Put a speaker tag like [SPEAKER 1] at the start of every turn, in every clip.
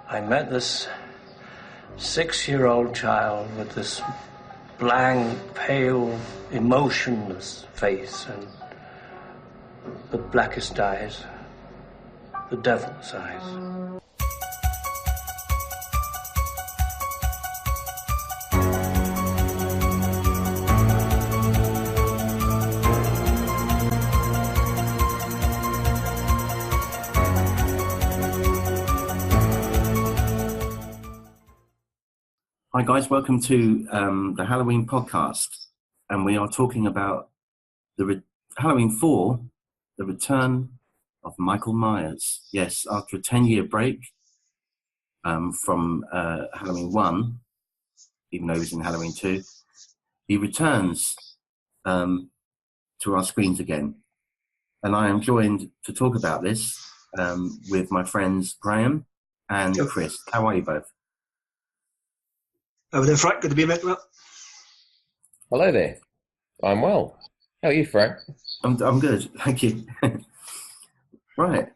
[SPEAKER 1] I met this 6-year-old child with this blank, pale, emotionless face and the blackest eyes, the devil's eyes.
[SPEAKER 2] Hi guys, welcome to the Halloween podcast, and we are talking about Halloween 4, the return of Michael Myers. Yes, after a 10-year break from Halloween 1, even though he was in Halloween 2, he returns to our screens again. And I am joined to talk about this with my friends Graham and Chris. How are you both?
[SPEAKER 3] Over there, Frank. Good to be back.
[SPEAKER 4] Hello there. I'm well. How are you, Frank?
[SPEAKER 2] I'm good, thank you. Right.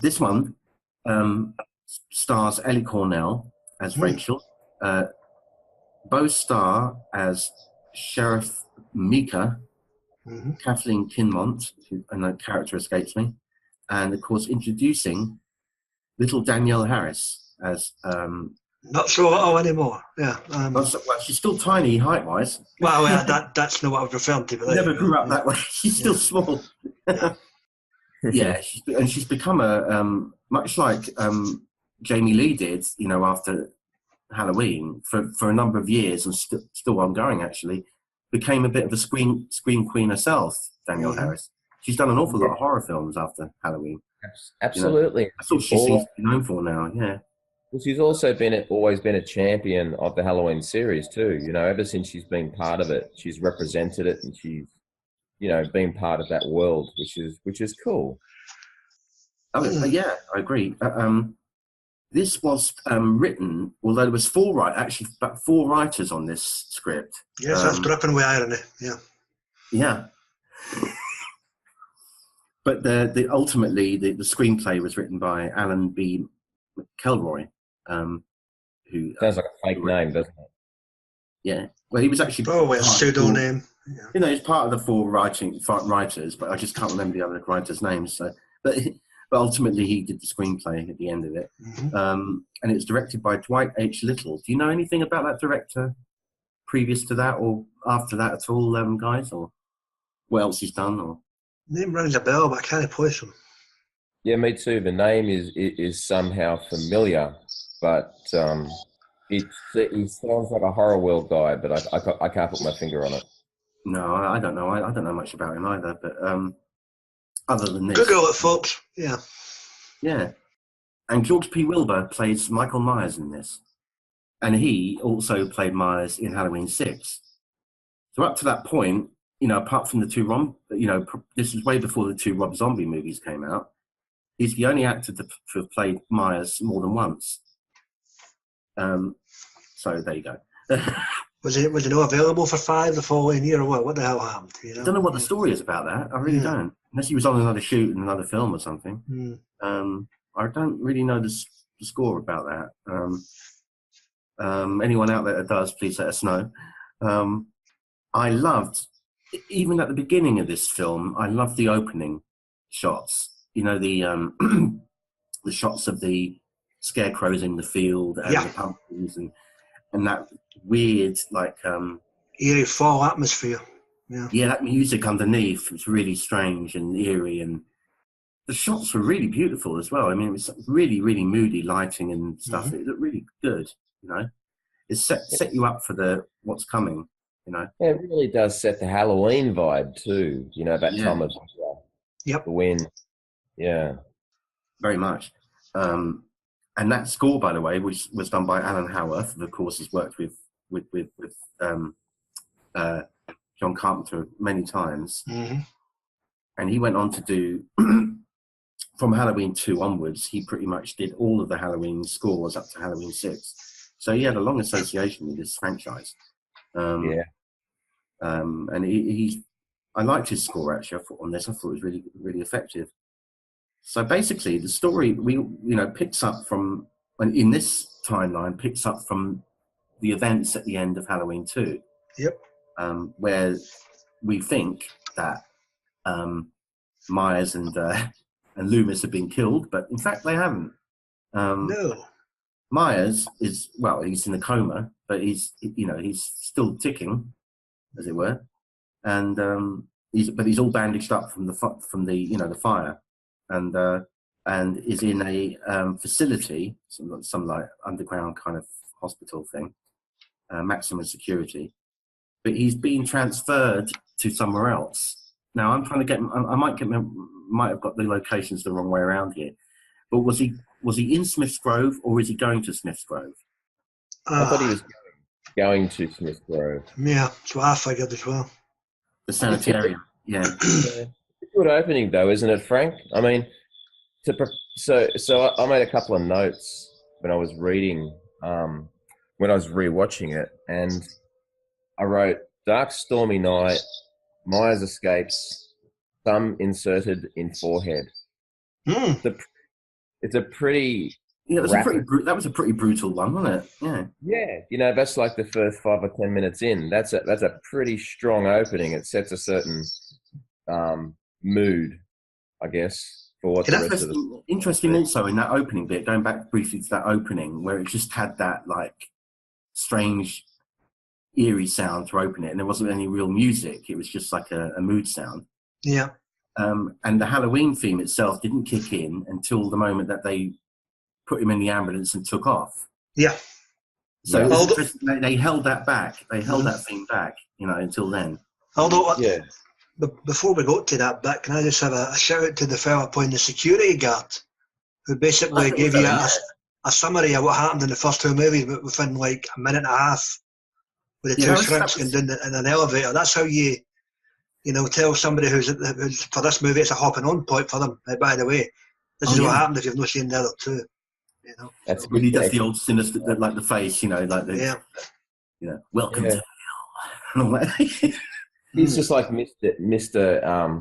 [SPEAKER 2] This one stars Ellie Cornell as Rachel. Both star as Sheriff Mika, Kathleen Kinmont, and that character escapes me, and of course introducing little Danielle Harris as.
[SPEAKER 3] Not sure anymore. Yeah.
[SPEAKER 2] Well, she's still tiny height-wise.
[SPEAKER 3] Well, that's not what I was referring to. But
[SPEAKER 2] never grew up that way. She's still small.
[SPEAKER 3] Yeah.
[SPEAKER 2] Yeah, she's become a much like Jamie Lee did, after Halloween for a number of years, and still ongoing actually, became a bit of a screen queen herself. Danielle Harris. She's done an awful lot of horror films after Halloween.
[SPEAKER 4] Absolutely.
[SPEAKER 2] That's all she seems to be known for now. Yeah.
[SPEAKER 4] Well, she's also always been a champion of the Halloween series too. Ever since she's been part of it, she's represented it, and she's, been part of that world, which is cool.
[SPEAKER 2] Yeah, I agree. This was written, although there was four writers on this script.
[SPEAKER 3] Yes, that's dripping with irony. Yeah.
[SPEAKER 2] Yeah. But ultimately the screenplay was written by Alan B. McElroy. Who
[SPEAKER 4] sounds like a fake name, doesn't it?
[SPEAKER 2] Yeah. Well, he was actually
[SPEAKER 3] a pseudonym.
[SPEAKER 2] He's part of the four writers, but I just can't remember the other writers' names. So, but ultimately, he did the screenplay at the end of it, and it was directed by Dwight H. Little. Do you know anything about that director previous to that or after that at all, guys? Or what else he's done? Or
[SPEAKER 3] name rings a bell, but I can't place him.
[SPEAKER 4] Yeah, me too. The name is somehow familiar, but he sounds like a horror world guy, but I can't put my finger on it.
[SPEAKER 2] No, I don't know. I don't know much about him either. But other than this,
[SPEAKER 3] Google it, folks. Yeah.
[SPEAKER 2] Yeah, and George P. Wilbur plays Michael Myers in this, and he also played Myers in Halloween 6. So up to that point, apart from the two this is way before the two Rob Zombie movies came out. He's the only actor to have played Myers more than once. So there you go.
[SPEAKER 3] Was it not available for 5 the following year or what? What the hell happened?
[SPEAKER 2] I don't know what the story is about that. I really don't. Unless he was on another shoot in another film or something. I don't really know the score about that. Anyone out there that does, please let us know. I loved, even at the beginning of this film, I loved the opening shots. The the shots of the scarecrows in the field and the pumpkins and that weird
[SPEAKER 3] eerie fall atmosphere.
[SPEAKER 2] Yeah, that music underneath was really strange and eerie, and the shots were really beautiful as well. I mean, it was really, really moody lighting and stuff. It looked really good. It set you up for what's coming.
[SPEAKER 4] Yeah, it really does set the Halloween vibe too. That time of the wind. Yeah,
[SPEAKER 2] very much. And that score, by the way, was done by Alan Howarth. Of course, he's worked with John Carpenter many times, and he went on to do from Halloween 2 onwards. He pretty much did all of the Halloween scores up to Halloween 6. So he had a long association with this franchise. And I liked his score actually. I thought it was really, really effective. So basically, the story picks up from, in this timeline, picks up from the events at the end of Halloween 2.
[SPEAKER 3] Yep.
[SPEAKER 2] Where we think that Myers and Loomis have been killed, but in fact they haven't.
[SPEAKER 3] No.
[SPEAKER 2] Myers is, he's in a coma, but he's still ticking, as it were, and he's all bandaged up from the fire, and is in a facility, some like underground kind of hospital thing, maximum security, but he's being transferred to somewhere else. Now I'm trying to get, I might have got the locations the wrong way around here, but was he in Smith's Grove, or is he going to Smith's Grove?
[SPEAKER 4] I thought he was going to Smith's Grove.
[SPEAKER 3] Yeah, that's what I figured as well.
[SPEAKER 2] The sanitarium, yeah.
[SPEAKER 4] Good opening though, isn't it, Frank? I mean, so I made a couple of notes when I was reading, when I was rewatching it, and I wrote, "Dark stormy night, Myers escapes, thumb inserted in forehead." It's a pretty...
[SPEAKER 2] Yeah, that was a pretty brutal one, wasn't it? Yeah.
[SPEAKER 4] Yeah, that's like the first 5 or 10 minutes in. That's a pretty strong opening. It sets a certain mood, I guess, for what the rest of the...
[SPEAKER 2] Interesting also in that opening bit, going back briefly to that opening, where it just had that like strange, eerie sound to open it, and there wasn't any real music. It was just like a mood sound.
[SPEAKER 3] Yeah.
[SPEAKER 2] And the Halloween theme itself didn't kick in until the moment that they put him in the ambulance and took off.
[SPEAKER 3] Yeah.
[SPEAKER 2] So they held that back. They held that theme back, until then.
[SPEAKER 3] Although, before we go to that bit, can I just have a shout out to the fella playing the security guard, who basically gave you a summary of what happened in the first 2 movies, but within like a minute and a half, with the 2 shrinks going down in an elevator. That's how you tell somebody who's for this movie, it's a hopping on point for them. By the way, this is what happened if you've not seen the other 2.
[SPEAKER 2] That's when he does the old sinister, like the face, like the, welcome to hell.
[SPEAKER 4] He's just like Mr.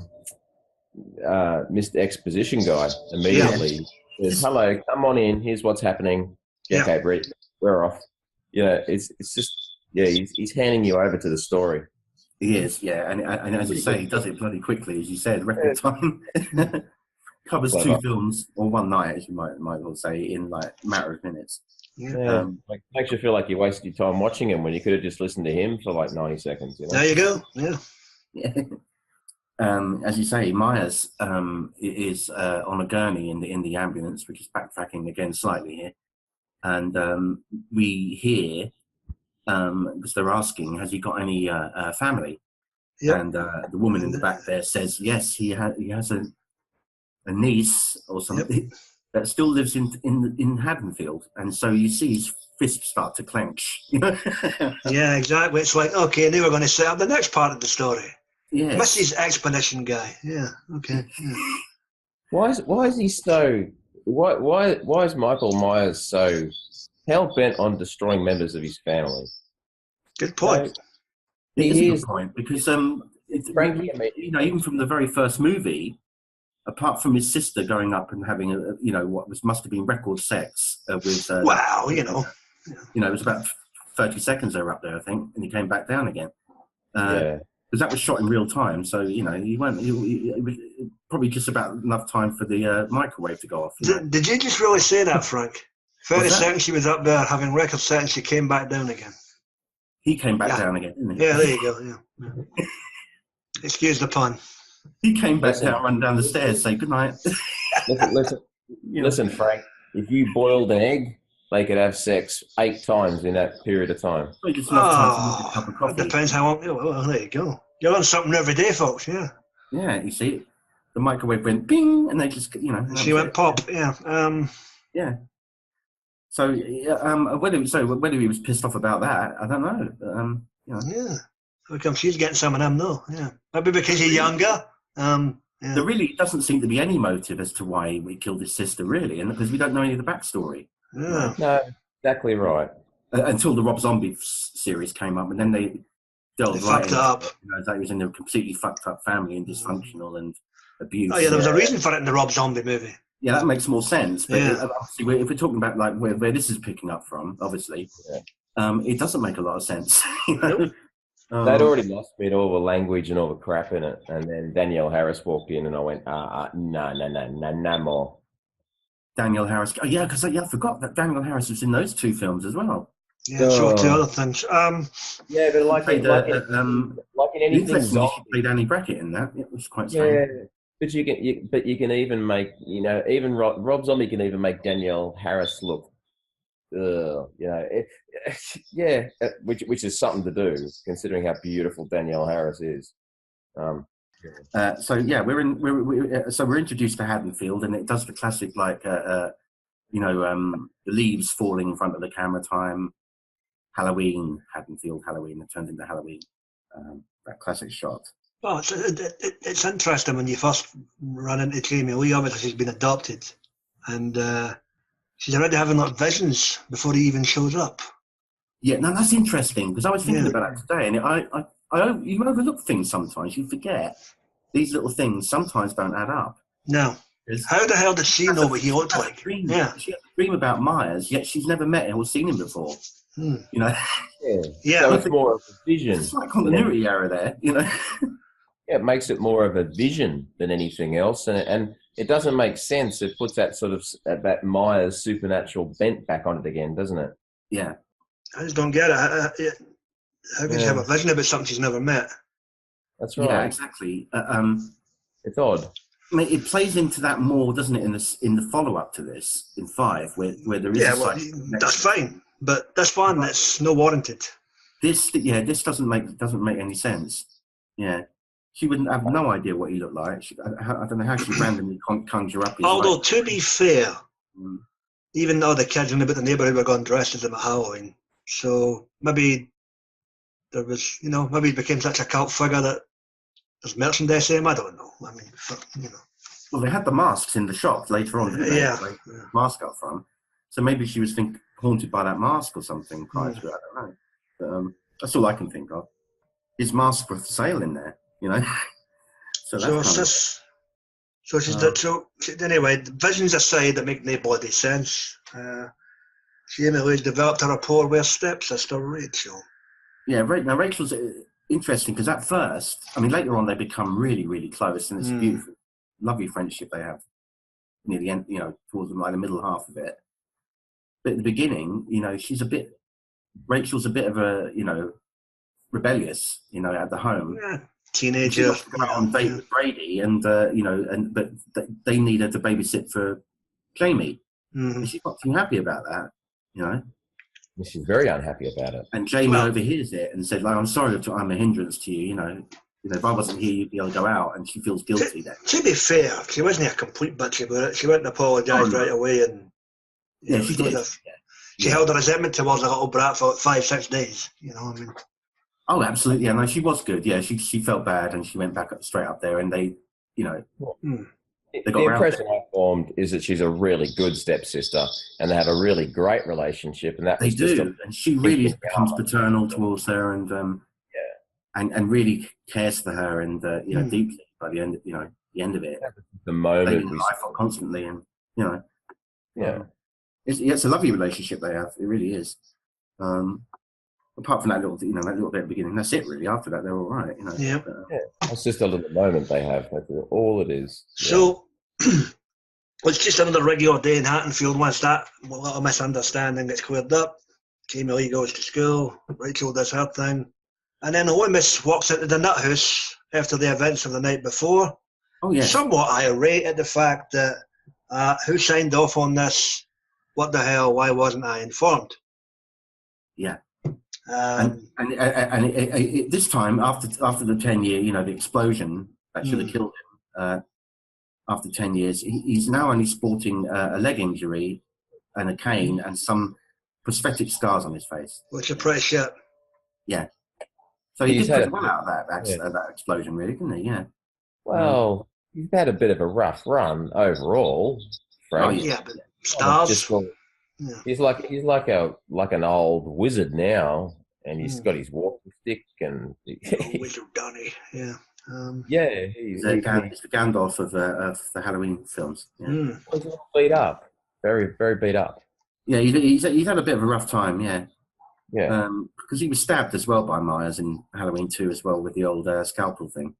[SPEAKER 4] Exposition guy. Immediately says, "Hello, come on in. Here's what's happening. Yeah. Okay, Brett, we're off." It's just he's handing you over to the story.
[SPEAKER 2] He is, yeah, and as you say, he does it bloody quickly, as you said, record time. Covers 2 films, or one night, as you might well say, in like a matter of minutes.
[SPEAKER 3] Yeah.
[SPEAKER 4] Makes you feel like you wasted your time watching him when you could have just listened to him for like 90 seconds.
[SPEAKER 3] There you go. Yeah.
[SPEAKER 2] As you say, Myers is on a gurney in the ambulance, which is backtracking again slightly here, and we hear, because they're asking, has he got any family? Yep. And the woman in the back there says, yes, he has a niece or something that still lives in Haddonfield, and so you see his fists start to clench.
[SPEAKER 3] Yeah, exactly. It's like, okay, now we're going to set up the next part of the story.
[SPEAKER 2] Yeah,
[SPEAKER 3] Mrs. Explanation guy. Yeah, okay. Yeah.
[SPEAKER 4] Why is he so? Why is Michael Myers so hell bent on destroying members of his family?
[SPEAKER 3] Good point.
[SPEAKER 2] It is a good point, because Frankie, even from the very first movie, apart from his sister going up and having what must have been record sex with
[SPEAKER 3] wow,
[SPEAKER 2] it was about 30 seconds they were up there, I think, and he came back down again. Because that was shot in real time, so he was probably just about enough time for the microwave to go off.
[SPEAKER 3] Did you just really say that, Frank? 30 seconds she was up there having record sex, and she came back down again.
[SPEAKER 2] He came back down again, didn't he?
[SPEAKER 3] Yeah, there you go. Yeah. Excuse the pun.
[SPEAKER 2] He came back down, run down the stairs, say goodnight.
[SPEAKER 4] Listen, Frank. If you boiled an egg, they could have sex 8 times in that period of time.
[SPEAKER 2] Just enough time to make a cup of coffee.
[SPEAKER 3] That depends how long. Well, there you go. You learn something every day, folks. Yeah.
[SPEAKER 2] Yeah, you see, the microwave went ping, and they just,
[SPEAKER 3] She went pop. Yeah.
[SPEAKER 2] Yeah. So, whether he was pissed off about that, I don't know.
[SPEAKER 3] Yeah. How come she's getting some of them, though? Yeah. Maybe because you're younger. Yeah.
[SPEAKER 2] There really doesn't seem to be any motive as to why he killed his sister, really, and because we don't know any of the backstory.
[SPEAKER 3] Yeah.
[SPEAKER 4] No, exactly right.
[SPEAKER 2] Until the Rob Zombie series came up, and then they delved
[SPEAKER 3] fucked up.
[SPEAKER 2] That he was in a completely fucked up family and dysfunctional, and abuse.
[SPEAKER 3] Oh yeah, there was a reason for it in the Rob Zombie movie.
[SPEAKER 2] Yeah, that makes more sense. But
[SPEAKER 3] Yeah.
[SPEAKER 2] obviously, if we're talking about like where this is picking up from, obviously, it doesn't make a lot of sense. You know?
[SPEAKER 3] Nope.
[SPEAKER 4] They'd already lost me at all the language and all the crap in it. And then Danielle Harris walked in and I went, no more.
[SPEAKER 2] Danielle Harris. Oh, yeah, because I forgot that Danielle Harris was in those two films as well.
[SPEAKER 3] Yeah, so two other things.
[SPEAKER 4] Yeah, but like in anything
[SPEAKER 2] Interestingly,
[SPEAKER 4] zombie,
[SPEAKER 2] she played Annie Brackett in that. It was quite strange.
[SPEAKER 4] yeah. But you can even make, you know, even Rob Zombie can even make Danielle Harris look, you know, which is something to do considering how beautiful Danielle Harris is.
[SPEAKER 2] So yeah, we're introduced to Haddonfield, and it does the classic like the leaves falling in front of the camera time. Halloween, Haddonfield, Halloween. It turns into Halloween. That classic shot.
[SPEAKER 3] Well, it's interesting when you first run into Jamie Lee. Obviously, she's been adopted, and she's already having like visions before he even shows up.
[SPEAKER 2] Yeah, no, that's interesting because I was thinking about that today, and you overlook things sometimes. You forget these little things sometimes don't add up.
[SPEAKER 3] No. How the hell did she know what he looked like?
[SPEAKER 2] Yeah, she had a dream about Myers, yet she's never met him or seen him before. You know.
[SPEAKER 3] Yeah.
[SPEAKER 4] So it's more of a vision.
[SPEAKER 2] It's like continuity error there, you know.
[SPEAKER 4] Yeah, it makes it more of a vision than anything else, and it doesn't make sense. It puts that sort of that Myers supernatural bent back on it again, doesn't it?
[SPEAKER 2] Yeah.
[SPEAKER 3] I just don't get it. How can she have a vision about something she's never met?
[SPEAKER 4] That's right.
[SPEAKER 2] Yeah, exactly.
[SPEAKER 4] It's odd.
[SPEAKER 2] I mean, it plays into that more, doesn't it? In the follow up to this in 5, where there is.
[SPEAKER 3] Yeah, well, that's fine, but this one, that's no warranted.
[SPEAKER 2] This doesn't make any sense. Yeah, she wouldn't have no idea what he looked like. I don't know how she randomly conjure up.
[SPEAKER 3] Although to be fair, even though the kids in about the neighbourhood were going dressed as him at Halloween, so maybe there was, maybe he became such a cult figure that there's merchandise in him. I don't know. I mean,
[SPEAKER 2] Well, they had the masks in the shop later on, didn't they?
[SPEAKER 3] Yeah.
[SPEAKER 2] Mask up from. So maybe she was haunted by that mask or something prior to it. I don't know. But, that's all I can think of. His mask was for sale in there, you know.
[SPEAKER 3] Anyway, the visions aside that make no bloody sense. Jamie Lee's developed a rapport with her stepsister Rachel.
[SPEAKER 2] Yeah, now Rachel's interesting because at first, I mean, later on they become really, really close, and it's a beautiful, lovely friendship they have near the end, towards the middle half of it. But at the beginning, Rachel's a bit of a, rebellious, at the home.
[SPEAKER 3] Yeah, teenager.
[SPEAKER 2] She's going on date with Brady, but they need her to babysit for Jamie. And she's not too happy about that,
[SPEAKER 4] She's very unhappy about it.
[SPEAKER 2] And Jamie overhears it and said, like, I'm sorry if I'm a hindrance to you, if I wasn't here, you'd be able to go out. And she feels guilty then.
[SPEAKER 3] To be fair, she wasn't a complete bitch about it. She went and apologised right away. And
[SPEAKER 2] she did.
[SPEAKER 3] She held a resentment towards a little brat for 5-6 days.
[SPEAKER 2] Oh, absolutely. Yeah, no, she was good. Yeah, she felt bad and she went back straight up there and they, they got
[SPEAKER 4] the impression I formed is that she's a really good stepsister and they have a really great relationship. And
[SPEAKER 2] they do. And she really becomes paternal towards her and really cares for her and, deeply by the end, the end of it.
[SPEAKER 4] The moment
[SPEAKER 2] we life constantly and, it's a lovely relationship they have. It really is. Apart from that little bit at the beginning, that's it really. After that, they're all right.
[SPEAKER 4] It's just a little moment they have. That's all it is.
[SPEAKER 3] So it's just another regular day in Haddonfield. Once that little misunderstanding gets cleared up, Jamie Lee goes to school. Rachel does her thing, and then Loomis walks into the nut house after the events of the night before.
[SPEAKER 2] Oh yeah.
[SPEAKER 3] Somewhat irate at the fact that who signed off on this? What the hell? Why wasn't I informed?
[SPEAKER 2] Yeah. And this time, after the 10-year, the explosion that should have killed him, after 10 years, he's now only sporting a leg injury and a cane and some prosthetic scars on his face.
[SPEAKER 3] Which are pretty shit.
[SPEAKER 2] Yeah. So he did pretty well out of that explosion, really, didn't he? Yeah.
[SPEAKER 4] Well, he's had a bit of a rough run overall. Frank.
[SPEAKER 3] Oh, yeah, but stars.
[SPEAKER 4] He's like an old wizard now, and he's got his walking stick and
[SPEAKER 3] Wizard Donny, yeah.
[SPEAKER 4] Yeah,
[SPEAKER 2] He's the Gandalf of the Halloween films. Yeah,
[SPEAKER 4] he's all beat up. Very, very beat up.
[SPEAKER 2] yeah, he's had a bit of a rough time. Yeah,
[SPEAKER 4] Yeah.
[SPEAKER 2] because he was stabbed as well by Myers in Halloween 2 as well with the old scalpel thing.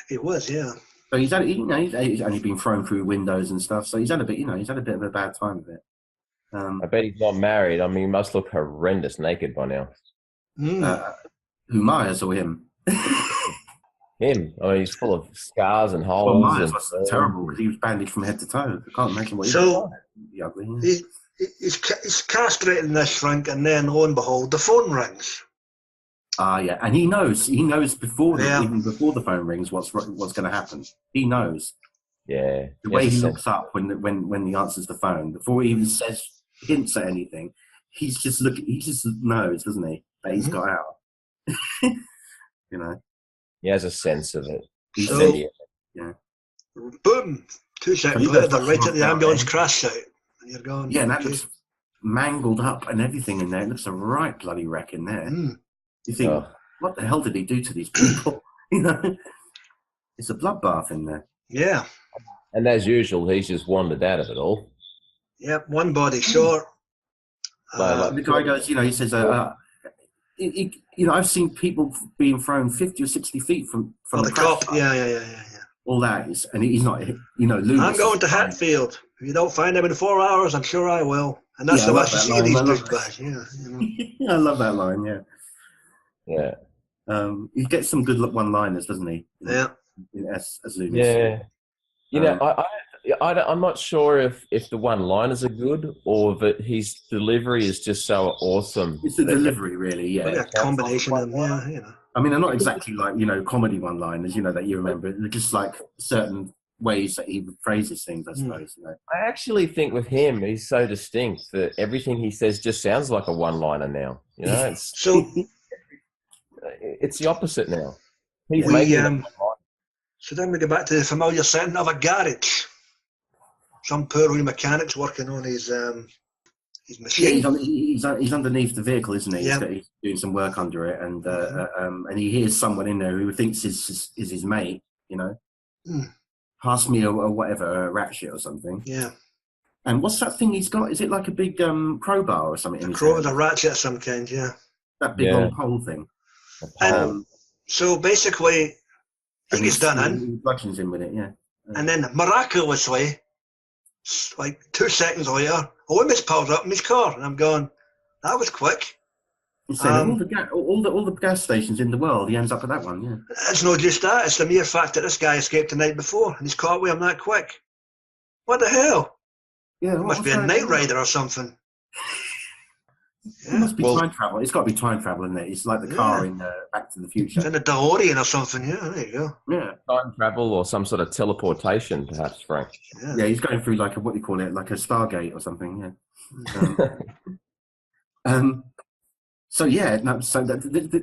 [SPEAKER 3] It was, yeah.
[SPEAKER 2] So he's only been thrown through windows and stuff. So he's had a bit of a bad time of it.
[SPEAKER 4] I bet he's not married. I mean, he must look horrendous naked by now.
[SPEAKER 2] Who, Myers or him?
[SPEAKER 4] Him. I mean, he's full of scars and holes.
[SPEAKER 2] Well, Myers was terrible because he was bandaged from head to toe. I can't imagine what he was like. Ugly.
[SPEAKER 3] He's castrated in this shrink, and then lo and behold, the phone rings.
[SPEAKER 2] Yeah, and he knows before even before the phone rings what's going to happen. He knows.
[SPEAKER 4] Yeah.
[SPEAKER 2] The way he looks up when he answers the phone before he even hints at anything, he just knows, doesn't he, that he's got out. You know.
[SPEAKER 4] He has a sense of it.
[SPEAKER 2] Yeah.
[SPEAKER 3] Boom! 2 seconds later, they're right at the ambulance crash site, and you're going.
[SPEAKER 2] Yeah, and that looks mangled up and everything in there. It looks a right bloody wreck in there. You think, what the hell did he do to these people? You know, it's a bloodbath in there.
[SPEAKER 3] Yeah.
[SPEAKER 4] And as usual, he's just wandered out of it all.
[SPEAKER 3] Yep, one body short.
[SPEAKER 2] The guy goes, he says, I've seen people being thrown 50 or 60 feet from
[SPEAKER 3] the cop. Yeah.
[SPEAKER 2] All that is, and he's not, Loomis.
[SPEAKER 3] I'm going to Hatfield. If you don't find him in 4 hours, I'm sure I will. And that's the way you see these douchebags. Yeah,
[SPEAKER 2] I love that line. Yeah.
[SPEAKER 4] Yeah.
[SPEAKER 2] He gets some good one-liners, doesn't he?
[SPEAKER 3] Yeah.
[SPEAKER 2] As Loomis.
[SPEAKER 4] Yeah. I'm not sure if the one-liners are good or that his delivery is just so awesome.
[SPEAKER 2] It's the delivery, really. Yeah.
[SPEAKER 3] A combination of them. Yeah.
[SPEAKER 2] I mean, they're not exactly like comedy one-liners. That you remember. They're just like certain ways that he phrases things, I suppose.
[SPEAKER 4] I actually think with him, he's so distinct that everything he says just sounds like a one-liner now. It's
[SPEAKER 3] so.
[SPEAKER 4] It's the opposite now. He's making
[SPEAKER 3] so then we go back to the familiar setting of a garage. Some poor wee mechanic's working on his machine.
[SPEAKER 2] Yeah, he's underneath the vehicle, isn't he? Yeah. He's doing some work under it, and he hears someone in there who thinks is his mate. Pass me a whatever, a ratchet or something.
[SPEAKER 3] Yeah.
[SPEAKER 2] And what's that thing he's got? Is it like a big crowbar or something?
[SPEAKER 3] A ratchet of some kind, yeah.
[SPEAKER 2] That big long pole thing.
[SPEAKER 3] So basically, he gets done in.
[SPEAKER 2] Bludgeons in with it, yeah.
[SPEAKER 3] And then miraculously, like 2 seconds later, a Loomis pulls up in his car, and I'm going, that was quick.
[SPEAKER 2] All the gas stations in the world, he ends up at that one, yeah.
[SPEAKER 3] It's not just that, it's the mere fact that this guy escaped the night before, and he's caught with him that quick. What the hell?
[SPEAKER 2] Yeah,
[SPEAKER 3] must be a Night Rider or something.
[SPEAKER 2] It must be time travel. It's got to be time travel, isn't it? It's like the car in Back to the Future.
[SPEAKER 3] It's in a DeLorean or something, yeah, there you go.
[SPEAKER 2] Yeah.
[SPEAKER 4] Time travel or some sort of teleportation, perhaps, Frank.
[SPEAKER 2] Yeah, he's going through like a Stargate or something, yeah. So yeah, no. So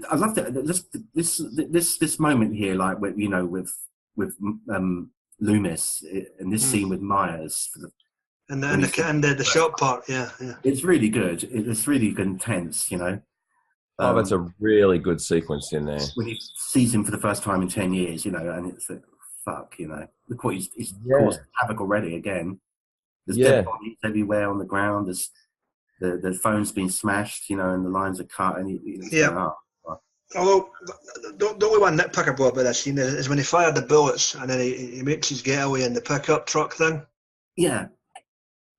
[SPEAKER 2] I love this moment here, like with Loomis in this scene with Myers.
[SPEAKER 3] And the shot part, yeah.
[SPEAKER 2] It's really good. It's really intense,
[SPEAKER 4] That's a really good sequence in there.
[SPEAKER 2] When he sees him for the first time in 10 years, and it's like, fuck, look what he's caused havoc already again. There's dead bodies everywhere on the ground. There's the phone's been smashed, and the lines are cut. And
[SPEAKER 3] Although the only one nitpick about this scene is when he fired the bullets and then he makes his getaway in the pickup truck thing.
[SPEAKER 2] Yeah.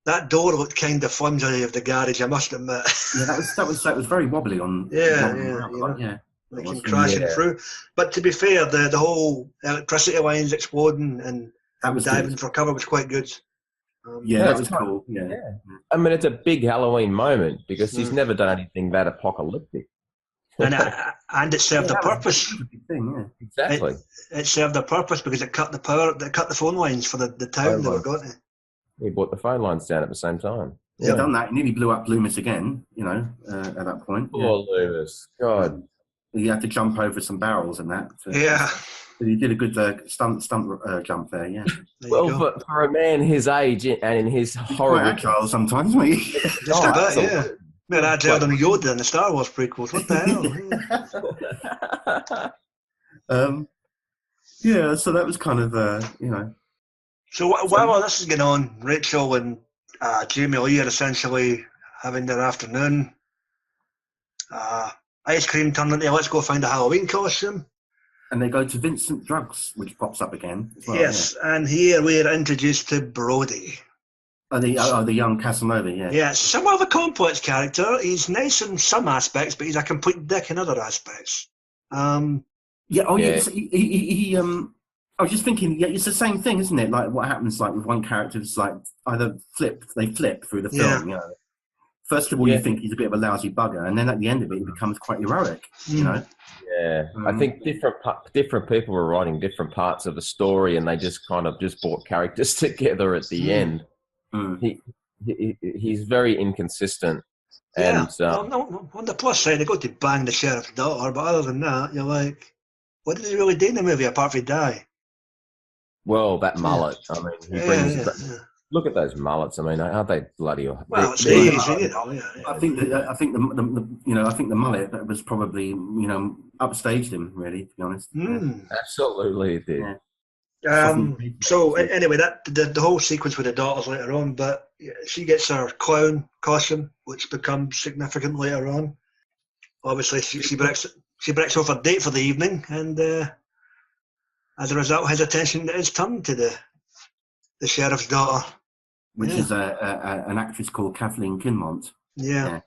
[SPEAKER 3] That door looked kind of flimsy of the garage, I must admit.
[SPEAKER 2] Yeah, that was very wobbly on.
[SPEAKER 3] Like him crashing through. But to be fair, the whole electricity lines exploding and diving for cover was quite good.
[SPEAKER 2] That was cool. Yeah.
[SPEAKER 4] I mean, it's a big Halloween moment because he's never done anything that apocalyptic.
[SPEAKER 3] And it served a purpose.
[SPEAKER 2] A big thing, yeah.
[SPEAKER 4] Exactly.
[SPEAKER 3] It served a purpose because it cut the power. It cut the phone lines for the town they were going to.
[SPEAKER 4] He brought the phone lines down at the same time.
[SPEAKER 2] Yeah, he done that. He nearly blew up Loomis again, at that point.
[SPEAKER 4] Poor Loomis. God.
[SPEAKER 2] He had to jump over some barrels and that. But he did a good stunt jump there, yeah.
[SPEAKER 4] Well, for a man his age and in his horrible...
[SPEAKER 2] Quite agile sometimes, wasn't he?
[SPEAKER 3] Just a bit, yeah. Man, agile than Yoda in the Star Wars prequels. What the hell?
[SPEAKER 2] Yeah, so that was kind of,
[SPEAKER 3] So while this is going on, Rachel and Jamie Lee are essentially having their afternoon. Ice cream turned into let's go find a Halloween costume.
[SPEAKER 2] and they go to Vincent Drugs, which pops up again as well.
[SPEAKER 3] Yes, and here we're introduced to Brody.
[SPEAKER 2] The young Casanova, yeah.
[SPEAKER 3] Yeah, somewhat of a complex character. He's nice in some aspects, but he's a complete dick in other aspects.
[SPEAKER 2] I was just thinking, it's the same thing, isn't it? Like what happens, like with one character, it's like either they flip through the film. You know, first of all, you think he's a bit of a lousy bugger, and then at the end of it, he becomes quite heroic. You know.
[SPEAKER 4] Yeah, I think different people were writing different parts of the story, and they just kind of just brought characters together at the end. He's very inconsistent.
[SPEAKER 3] Yeah.
[SPEAKER 4] And
[SPEAKER 3] on the plus side, they got to bang the sheriff's daughter, but other than that, you're like, what did he really do in the movie apart from die?
[SPEAKER 4] Well, that mullet. I mean, he brings. Look at those mullets. I mean, aren't they bloody?
[SPEAKER 3] Well, it's easy, you know. Yeah.
[SPEAKER 2] I think the mullet was probably upstaged him, really, to be honest.
[SPEAKER 4] Absolutely, it did.
[SPEAKER 3] Yeah. So anyway, that the whole sequence with the daughters later on, but she gets her clown costume, which becomes significant later on. Obviously, she breaks off a date for the evening, and as a result, his attention is turned to the sheriff's daughter,
[SPEAKER 2] which is an actress called Kathleen Kinmont.
[SPEAKER 3] Yeah.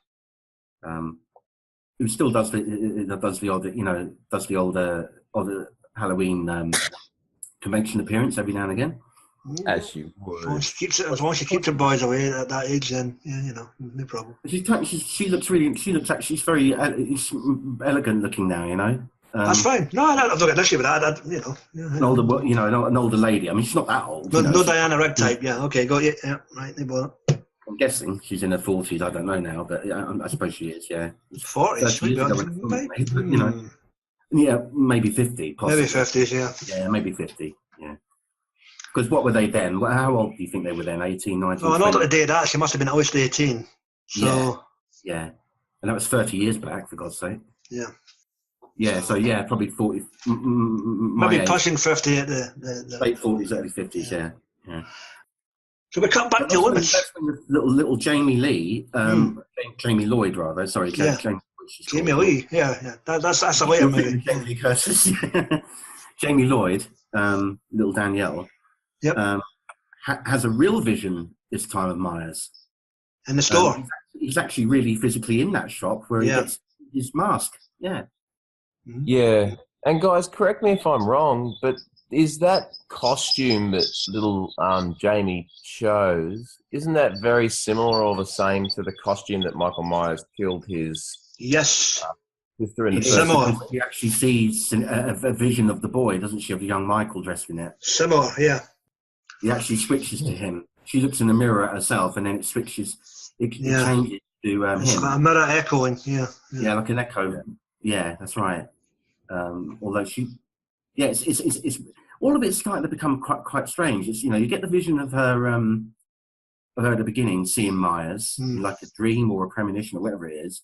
[SPEAKER 2] Who still does the old Halloween convention appearance every now and again.
[SPEAKER 4] As you would.
[SPEAKER 3] As long as she keeps her boys away at that age, then no problem.
[SPEAKER 2] She looks like she's very elegant looking now, you know.
[SPEAKER 3] That's fine. No, I've not got an issue with that.
[SPEAKER 2] An older lady. I mean, she's not that old.
[SPEAKER 3] No Diana Rigg type. Yeah, okay, got you. Yeah, right. They bought it.
[SPEAKER 2] I'm guessing she's in her 40s. I don't know now, but I suppose she is. Yeah,
[SPEAKER 3] 40s.
[SPEAKER 2] Yeah, maybe 50. Possibly.
[SPEAKER 3] Maybe 50s. Yeah.
[SPEAKER 2] Yeah, maybe 50. Yeah. Because what were they then? How old do you think they were then? 18, 19?
[SPEAKER 3] Well, in order to do that, she must have been at least 18. So.
[SPEAKER 2] Yeah. And that was 30 years back, for God's sake.
[SPEAKER 3] Yeah.
[SPEAKER 2] Yeah, so probably 40.
[SPEAKER 3] Maybe pushing 50 at the
[SPEAKER 2] late 40s, early 50s. Yeah.
[SPEAKER 3] So we cut back to Loomis.
[SPEAKER 2] Little Jamie Lee, Jamie Lloyd rather. Sorry,
[SPEAKER 3] Jamie Lee. Yeah. That's a later movie.
[SPEAKER 2] Jamie Lee Curtis. Jamie Lloyd, little Danielle.
[SPEAKER 3] Yep.
[SPEAKER 2] Has a real vision this time of Myers
[SPEAKER 3] in the store.
[SPEAKER 2] He's actually really physically in that shop where he gets his mask. Yeah.
[SPEAKER 4] Yeah, and guys, correct me if I'm wrong, but is that costume that little Jamie chose, isn't that very similar or the same to the costume that Michael Myers killed his sister in the
[SPEAKER 3] similar.
[SPEAKER 2] He actually sees a vision of the boy, doesn't she, of young Michael dressed in it?
[SPEAKER 3] Similar, yeah.
[SPEAKER 2] He actually switches to him. She looks in the mirror at herself, and then it switches. It changes to
[SPEAKER 3] it's
[SPEAKER 2] him.
[SPEAKER 3] Like a mirror echoing, yeah,
[SPEAKER 2] like an echo. Yeah, that's right. Although it's all of it's starting to become quite strange. It's you get the vision of her at the beginning, seeing Myers like a dream or a premonition or whatever it is,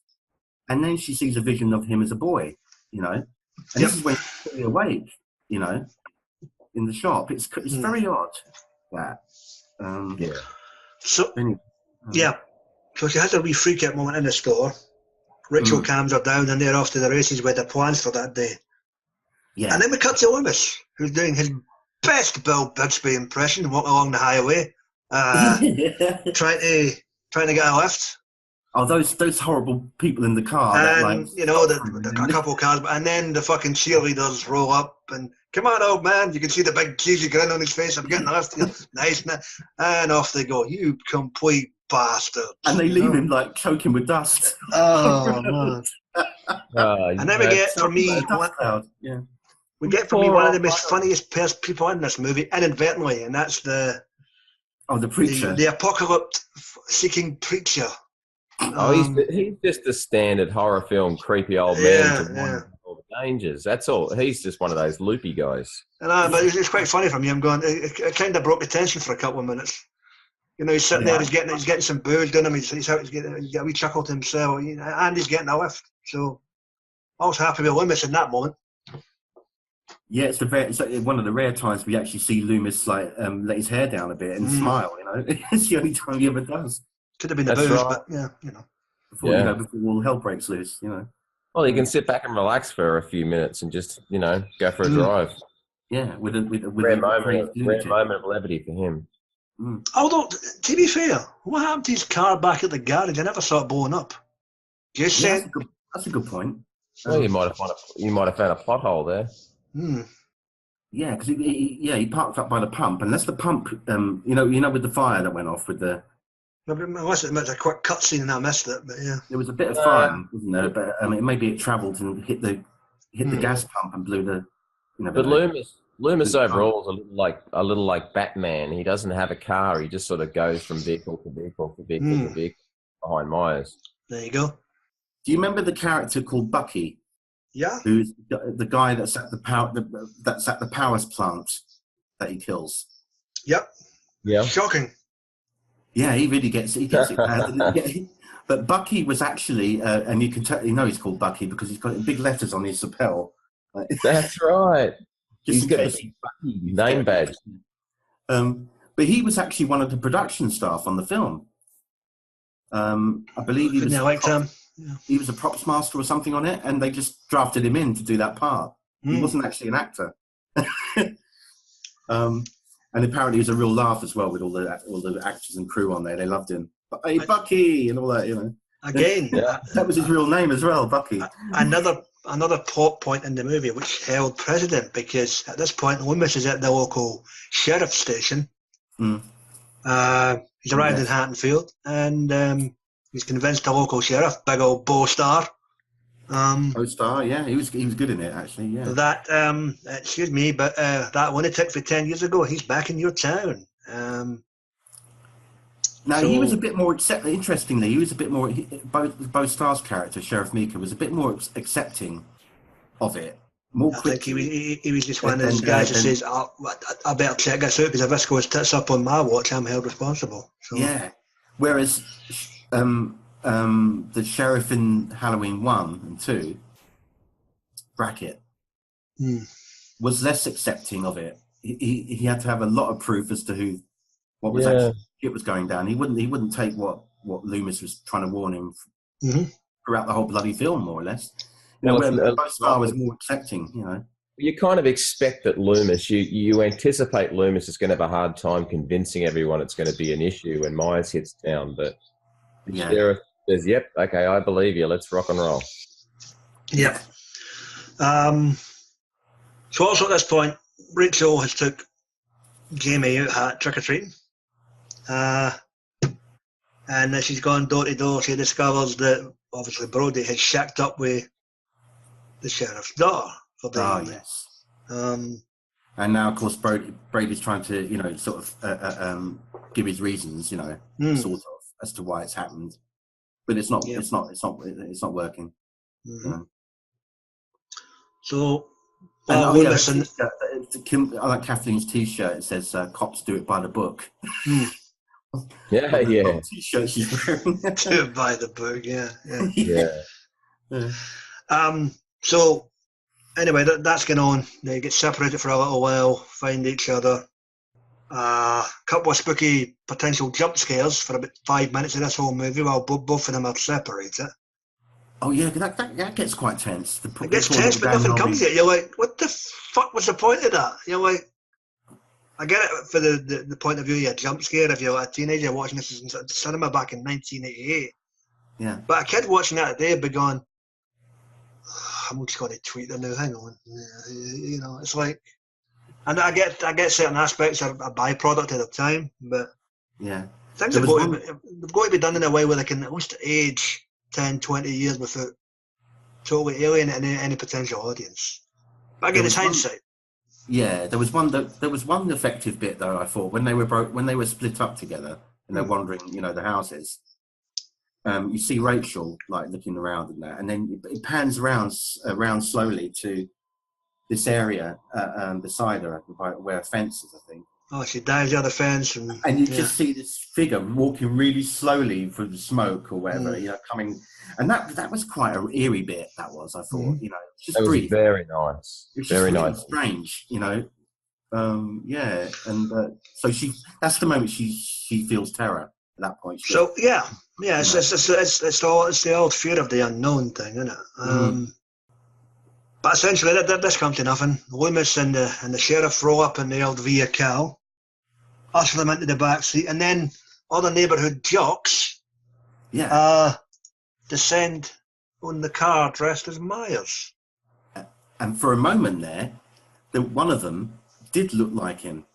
[SPEAKER 2] and then she sees a vision of him as a boy, and this is when she's fully awake, in the shop. It's very odd that.
[SPEAKER 3] So so she has a wee freak out moment in the store. Rachel calms her down, and they're off to the races with their plans for that day. Yeah. And then we cut to Loomis, who's doing his best Bill Bixby impression, walking along the highway, trying to get a lift.
[SPEAKER 2] Oh, those horrible people in the car.
[SPEAKER 3] And, a couple of cars, and then the fucking cheerleaders roll up and, come on, old man, you can see the big cheesy grin on his face, I'm getting a lift. Nice. And off they go, you complete bastard.
[SPEAKER 2] And they leave him, choking with dust.
[SPEAKER 3] Oh, man. And then we get, for me, one of the most funniest people in this movie, inadvertently, and that's the
[SPEAKER 2] preacher.
[SPEAKER 3] The apocalypse-seeking preacher.
[SPEAKER 4] He's just a standard horror film, creepy old man to warn all the dangers. That's all. He's just one of those loopy guys.
[SPEAKER 3] But it's quite funny for me. I'm going. It kind of broke the tension for a couple of minutes. He's sitting there. He's getting some booze down him. He's got a wee chuckle to himself, and he's getting a lift. So I was happy with Loomis in that moment.
[SPEAKER 2] Yeah, it's one of the rare times we actually see Loomis like let his hair down a bit and smile. You know, it's the only time he ever does.
[SPEAKER 3] Could have been the
[SPEAKER 4] That's
[SPEAKER 3] booze,
[SPEAKER 4] right.
[SPEAKER 3] but yeah, you know.
[SPEAKER 2] Before all hell breaks loose. You know.
[SPEAKER 4] Well, you can sit back and relax for a few minutes and just, go for a drive.
[SPEAKER 2] Yeah, with a
[SPEAKER 4] Rare
[SPEAKER 2] crazy
[SPEAKER 4] moment of levity for him.
[SPEAKER 3] Although, to be fair, what happened to his car back at the garage? I never saw it blowing up. Just saying.
[SPEAKER 2] That's a good point.
[SPEAKER 4] Well, you might have found a pothole there.
[SPEAKER 2] Yeah, because he parked up by the pump. Unless the pump, with the fire that went off with the.
[SPEAKER 3] Unless it was a quick cutscene and I missed it, but yeah.
[SPEAKER 2] There was a bit of fire, wasn't there? But maybe it travelled and hit the gas pump and blew the.
[SPEAKER 4] But Loomis overall is a little like Batman. He doesn't have a car. He just sort of goes from vehicle to vehicle to vehicle to vehicle behind Myers.
[SPEAKER 3] There you go.
[SPEAKER 2] Do you remember the character called Bucky?
[SPEAKER 3] Yeah.
[SPEAKER 2] Who's the guy that's at the power plant that he kills?
[SPEAKER 3] Yep.
[SPEAKER 4] Yeah.
[SPEAKER 3] Shocking.
[SPEAKER 2] Yeah, he gets it bad. But Bucky was actually, and you can tell, he's called Bucky because he's got big letters on his lapel.
[SPEAKER 4] That's right.
[SPEAKER 2] He's got
[SPEAKER 4] the Bucky name badge.
[SPEAKER 2] But he was actually one of the production staff on the film. I believe he was a props master or something on it, and they just drafted him in to do that part. He wasn't actually an actor. And apparently he was a real laugh as well with all the actors and crew on there. They loved him. Hey, Bucky, and all that,
[SPEAKER 3] Again,
[SPEAKER 2] that was his real name as well, Bucky.
[SPEAKER 3] Another plot point in the movie which held precedent, because at this point Loomis is at the local sheriff station. He's arrived in Hattonfield, and he's convinced the local sheriff, big old Bo Star.
[SPEAKER 2] Bo Star, yeah, he was good in it actually. Yeah.
[SPEAKER 3] That excuse me, but that lunatic for 10 years ago, he's back in your town.
[SPEAKER 2] He was a bit more interestingly, he was a bit more. Bo Star's character, Sheriff Meeker, was a bit more accepting of it. I think
[SPEAKER 3] he was just one of those guys that says, I better check this out because if this goes tits up on my watch, I'm held responsible. So. Yeah.
[SPEAKER 2] Whereas the sheriff in Halloween 1 and 2, Brackett, was less accepting of it. He had to have a lot of proof as to what was actually shit was going down. He wouldn't take what Loomis was trying to warn him throughout the whole bloody film, more or less. Where Star was more accepting,
[SPEAKER 4] You kind of expect that Loomis, you anticipate Loomis is going to have a hard time convincing everyone it's going to be an issue when Myers hits town, but the sheriff says, yep, okay, I believe you, let's rock and roll.
[SPEAKER 3] Yep. So also at this point, Rachel has took Jamie out trick-or-treating. And as she's gone door to door, she discovers that obviously Brody has shacked up with the sheriff's daughter for the evening.
[SPEAKER 2] Yes. And now, of course, Brady's trying to, give his reasons, sort of, as to why it's happened, but it's not working.
[SPEAKER 3] So,
[SPEAKER 2] I like Kathleen's T-shirt. It says "Cops do it by the book."
[SPEAKER 4] Yeah.
[SPEAKER 2] T-shirt she's wearing.
[SPEAKER 3] Do it by the book. Yeah. So, anyway, that's going on. They get separated for a little while, find each other. A couple of spooky potential jump scares for about 5 minutes of this whole movie while both of them are separated.
[SPEAKER 2] Oh, yeah, that gets quite tense.
[SPEAKER 3] It gets tense, but nothing comes yet. You're like, what the fuck was the point of that? You're like, I get it for the point of view of a jump scare if you're a teenager watching this in the cinema back in 1988.
[SPEAKER 2] Yeah.
[SPEAKER 3] But a kid watching that today would be going, I'm just going to tweet them now, hang on. It's like, and I get certain aspects are a byproduct of the time, but things have got to be done in a way where they can at least age 10, 20 years without totally alienating any potential audience. But again, it's hindsight.
[SPEAKER 2] Yeah, there was one effective bit though. I thought when they were split up together and they're wandering, the houses. You see Rachel like looking around and that, and then it pans around slowly to this area beside her where a fence is, I think.
[SPEAKER 3] Oh, she dives out the fence,
[SPEAKER 2] and you just see this figure walking really slowly through the smoke or whatever, coming, and that was quite an eerie bit. That was, I thought, just
[SPEAKER 4] It was
[SPEAKER 2] brief.
[SPEAKER 4] very nice.
[SPEAKER 2] It was
[SPEAKER 4] very
[SPEAKER 2] just really
[SPEAKER 4] nice.
[SPEAKER 2] strange, and so that's the moment she feels terror at that point.
[SPEAKER 3] It's the old fear of the unknown thing, isn't it? But essentially, this comes to nothing. Loomis and the sheriff roll up in the old vehicle, usher them into the back seat, and then all the neighbourhood jocks descend on the car dressed as Myers.
[SPEAKER 2] And for a moment there, one of them did look like him.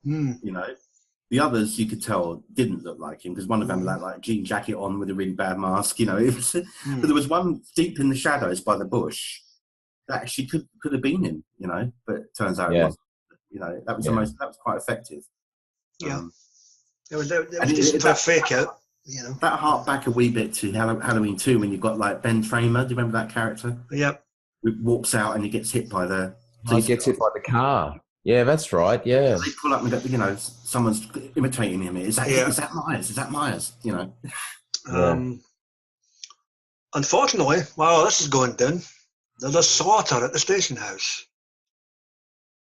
[SPEAKER 2] The others, you could tell, didn't look like him, because one of them had like a jean jacket on with a really bad mask. It was, but there was one deep in the shadows by the bush that actually could have been him. But it turns out it wasn't. That was that was quite effective.
[SPEAKER 3] It was just a fake out.
[SPEAKER 2] That harked back a wee bit to Halloween 2 when you've got like Ben Framer. Do you remember that character?
[SPEAKER 3] Yep.
[SPEAKER 2] Who walks out and he gets hit by the.
[SPEAKER 4] He gets hit by the car. Yeah, that's right. Yeah.
[SPEAKER 2] They pull up and go, someone's imitating him. Is that Myers? Is that Myers?
[SPEAKER 3] Unfortunately, while this is going down, there's a slaughter at the station house.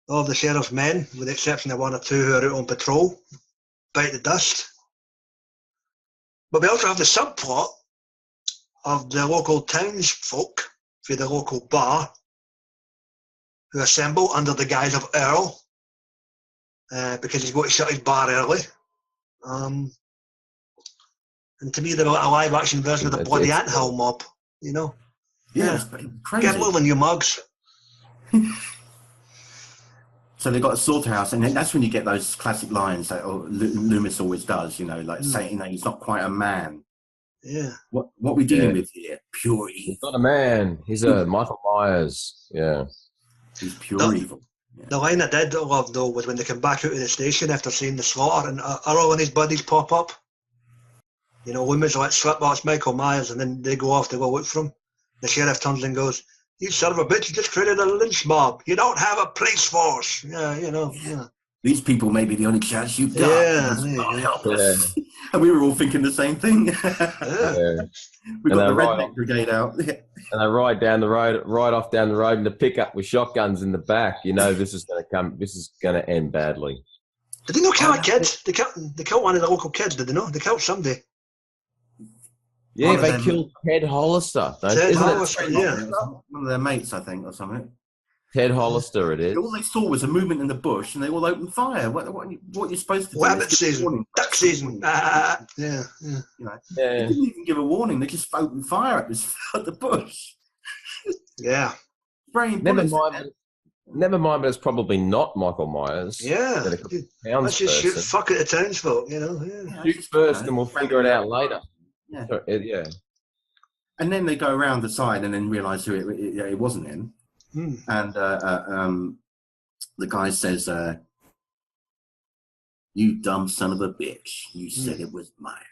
[SPEAKER 3] All of the sheriff's men, with the exception of one or two who are out on patrol, bite the dust. But we also have the subplot of the local townsfolk for the local bar who assemble under the guise of Earl because he's going to shut his bar early. And to me, they're a live-action version of the bloody anthill mob,
[SPEAKER 2] Yeah, it's crazy.
[SPEAKER 3] Get moving, you mugs.
[SPEAKER 2] So they've got a slaughterhouse, and then that's when you get those classic lines that Loomis always does, saying he's not quite a man.
[SPEAKER 3] Yeah.
[SPEAKER 2] What are we dealing with here? Pure evil.
[SPEAKER 4] He's not a man. He's a Michael Myers. Yeah.
[SPEAKER 2] He's pure evil. Yeah.
[SPEAKER 3] The line I did love, though, was when they come back out of the station after seeing the slaughter, and Earl and his buddies pop up. Loomis lets slip, it's Michael Myers, and then they go off to go look for him. The sheriff turns and goes, "You son of a bitch, you just created a lynch mob. You don't have a police force." Yeah.
[SPEAKER 2] These people may be the only chance you've got. Help us.
[SPEAKER 4] Yeah.
[SPEAKER 2] And we were all thinking the same thing.
[SPEAKER 4] Yeah.
[SPEAKER 2] We've got the redneck brigade out.
[SPEAKER 4] And they ride down the road, right off down the road in the pickup with shotguns in the back. This is going to end badly.
[SPEAKER 3] Did they not kill a kid? They killed one of the local kids, did they not? They killed somebody.
[SPEAKER 4] Yeah, they killed Ted Hollister.
[SPEAKER 3] Ted Hollister,
[SPEAKER 2] one of their mates, I think, or something.
[SPEAKER 4] Ted Hollister, it is.
[SPEAKER 2] All they saw was a movement in the bush, and they all opened fire. What you're supposed to do?
[SPEAKER 3] Rabbit season, duck season. Yeah.
[SPEAKER 2] They didn't even give a warning. They just opened fire at the bush.
[SPEAKER 3] Yeah.
[SPEAKER 4] Never mind, but it's probably not Michael Myers.
[SPEAKER 3] Yeah. Let's just shoot fuck at the townsfolk,
[SPEAKER 2] Yeah,
[SPEAKER 4] shoot first, and we'll figure it out later.
[SPEAKER 2] Yeah.
[SPEAKER 4] So, yeah.
[SPEAKER 2] And then they go around the side and then realise who it wasn't him. And the guy says, "You dumb son of a bitch! You said it was Myers."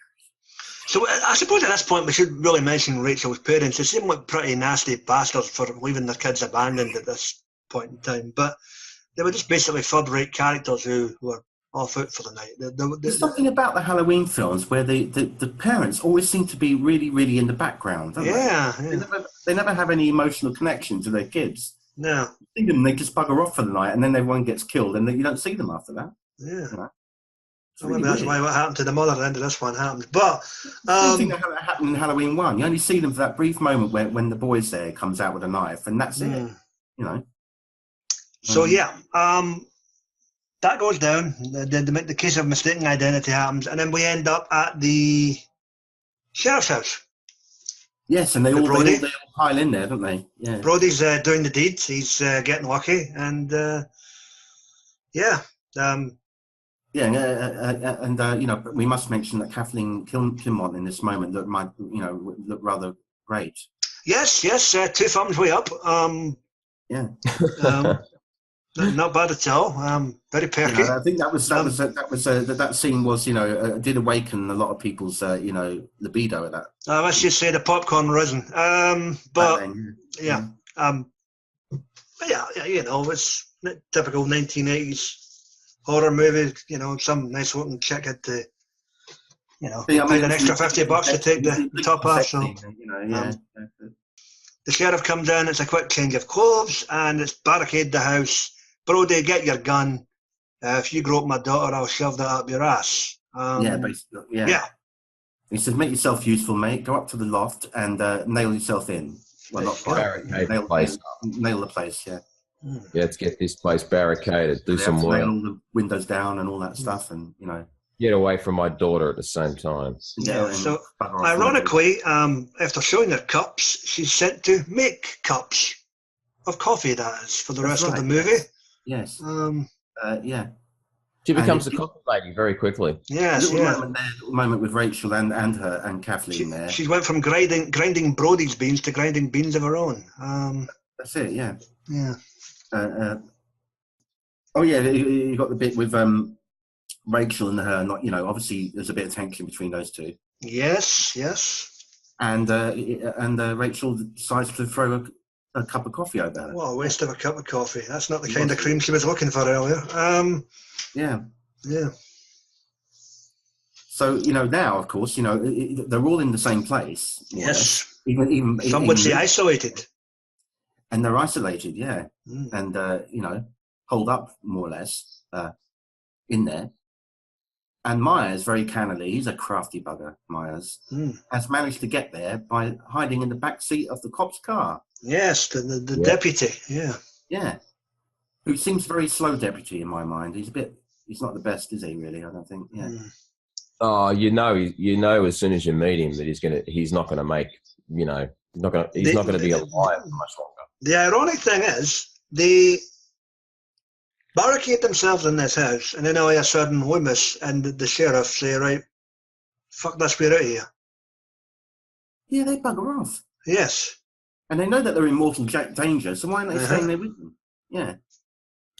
[SPEAKER 3] So I suppose at this point we should really mention Rachel's parents. They seem like pretty nasty bastards for leaving their kids abandoned at this point in time. But they were just basically third-rate characters who were off out for the night.
[SPEAKER 2] There's something about the Halloween films where the parents always seem to be really, really in the background, don't they? They never have any emotional connection to their kids.
[SPEAKER 3] No.
[SPEAKER 2] You see them, they just bugger off for the night, and then everyone gets killed, and you don't see them after that.
[SPEAKER 3] Yeah. Maybe that's why what happened to the mother at the end of this one happens. But
[SPEAKER 2] same thing that happened in Halloween 1. You only see them for that brief moment when the boy's there, comes out with a knife, and that's it.
[SPEAKER 3] So that goes down. The case of mistaken identity happens, and then we end up at the sheriff's house.
[SPEAKER 2] Yes, and they all pile in there, don't they? Yeah.
[SPEAKER 3] Brody's doing the deeds. He's getting lucky, and
[SPEAKER 2] we must mention that Kathleen Kinmont in this moment look rather great.
[SPEAKER 3] Yes, 2 thumbs way up. Not bad at all. Very perky.
[SPEAKER 2] I think that scene was did awaken a lot of people's libido at that.
[SPEAKER 3] Let's just say the popcorn risen. It's typical 1980s horror movie, you know, some nice looking chick had to, you know,
[SPEAKER 2] Yeah, I
[SPEAKER 3] paid
[SPEAKER 2] mean,
[SPEAKER 3] an extra $50 to take the top off. So
[SPEAKER 2] you know, yeah.
[SPEAKER 3] the sheriff comes in, it's a quick change of clothes, and it's barricade the house. Brody, get your gun. If you grope my daughter, I'll shove that up your ass.
[SPEAKER 2] Basically, yeah. He says, make yourself useful, mate. Go up to the loft and nail yourself in. Well, not quite.
[SPEAKER 4] Barricade the place.
[SPEAKER 2] Nail the place, yeah.
[SPEAKER 4] Yeah, let's get this place barricaded. Do some work.
[SPEAKER 2] Nail all the windows down and all that stuff, and you know.
[SPEAKER 4] Get away from my daughter at the same time.
[SPEAKER 3] Yeah. So, ironically, after showing her cups, she's sent to make cups of coffee. That is for the rest of the movie.
[SPEAKER 2] Yes. Yeah.
[SPEAKER 4] She becomes a coffee lady very quickly.
[SPEAKER 3] Yes.
[SPEAKER 2] Little moment with Rachel and Kathleen there.
[SPEAKER 3] She went from grinding Brody's beans to grinding beans of her own.
[SPEAKER 2] That's it. Yeah.
[SPEAKER 3] Yeah.
[SPEAKER 2] You got the bit with Rachel and her. Not, you know, obviously there's a bit of tension between those two.
[SPEAKER 3] Yes.
[SPEAKER 2] And Rachel decides to throw a cup of coffee over her.
[SPEAKER 3] Well, a waste of a cup of coffee. That's not the kind of cream she was looking for earlier.
[SPEAKER 2] Yeah.
[SPEAKER 5] So, you know, now, of course, you know, they're all in the same place.
[SPEAKER 3] Yes.
[SPEAKER 5] Even
[SPEAKER 3] some would say isolated.
[SPEAKER 5] And they're isolated, yeah. And, you know, holed up more or less in there. And Myers, very cannily, he's a crafty bugger, Myers, has managed to get there by hiding in the back seat of the cop's car.
[SPEAKER 3] Yes, the deputy,
[SPEAKER 5] Yeah. Who seems very slow deputy in my mind. He's not the best, is he, really? I don't think,
[SPEAKER 4] Oh, you know, as soon as you meet him that he's not going to make, you know, he's not going to be alive for much longer.
[SPEAKER 3] The ironic thing is, they barricade themselves in this house, and then all of a sudden, Loomis and the sheriff say, right, fuck this, we're out of here.
[SPEAKER 5] Yeah, they bugger off.
[SPEAKER 3] Yes.
[SPEAKER 5] And they know that they're in mortal danger, so why aren't they staying there with them? Yeah.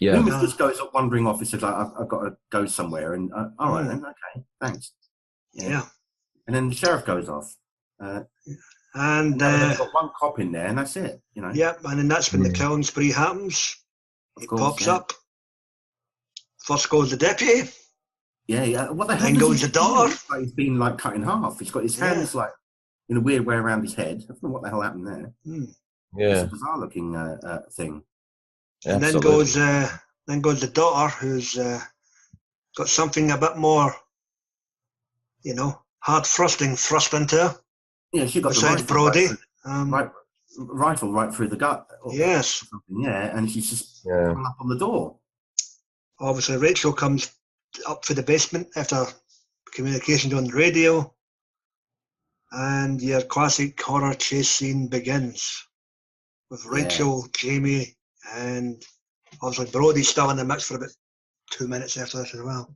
[SPEAKER 4] Yeah.
[SPEAKER 5] Loomis just goes up wandering off and says, like, I've got to go somewhere. And, all right, then, okay, thanks.
[SPEAKER 3] Yeah. And
[SPEAKER 5] then the sheriff goes off.
[SPEAKER 3] And
[SPEAKER 5] they've got one cop in there, and that's it, you know.
[SPEAKER 3] Yep, and then that's when the killing spree happens. He pops up. First goes the deputy.
[SPEAKER 5] Yeah. What the hell?
[SPEAKER 3] Then goes the daughter.
[SPEAKER 5] Like he's been like cut in half. He's got his hands like in a weird way around his head. I don't know what the hell happened there.
[SPEAKER 4] Yeah,
[SPEAKER 5] it's a bizarre looking thing.
[SPEAKER 3] And then goes the daughter, who's got something a bit more, you know, hard thrust into her.
[SPEAKER 5] Yeah, she got
[SPEAKER 3] besides
[SPEAKER 5] the
[SPEAKER 3] Brody.
[SPEAKER 5] Rifle right through the gut.
[SPEAKER 3] Yes.
[SPEAKER 5] Yeah, and she's just coming up on the door.
[SPEAKER 3] Obviously, Rachel comes up for the basement after communications on the radio, and your classic horror chase scene begins with Rachel, Jamie, and obviously Brody's still in the mix for about 2 minutes after this as well,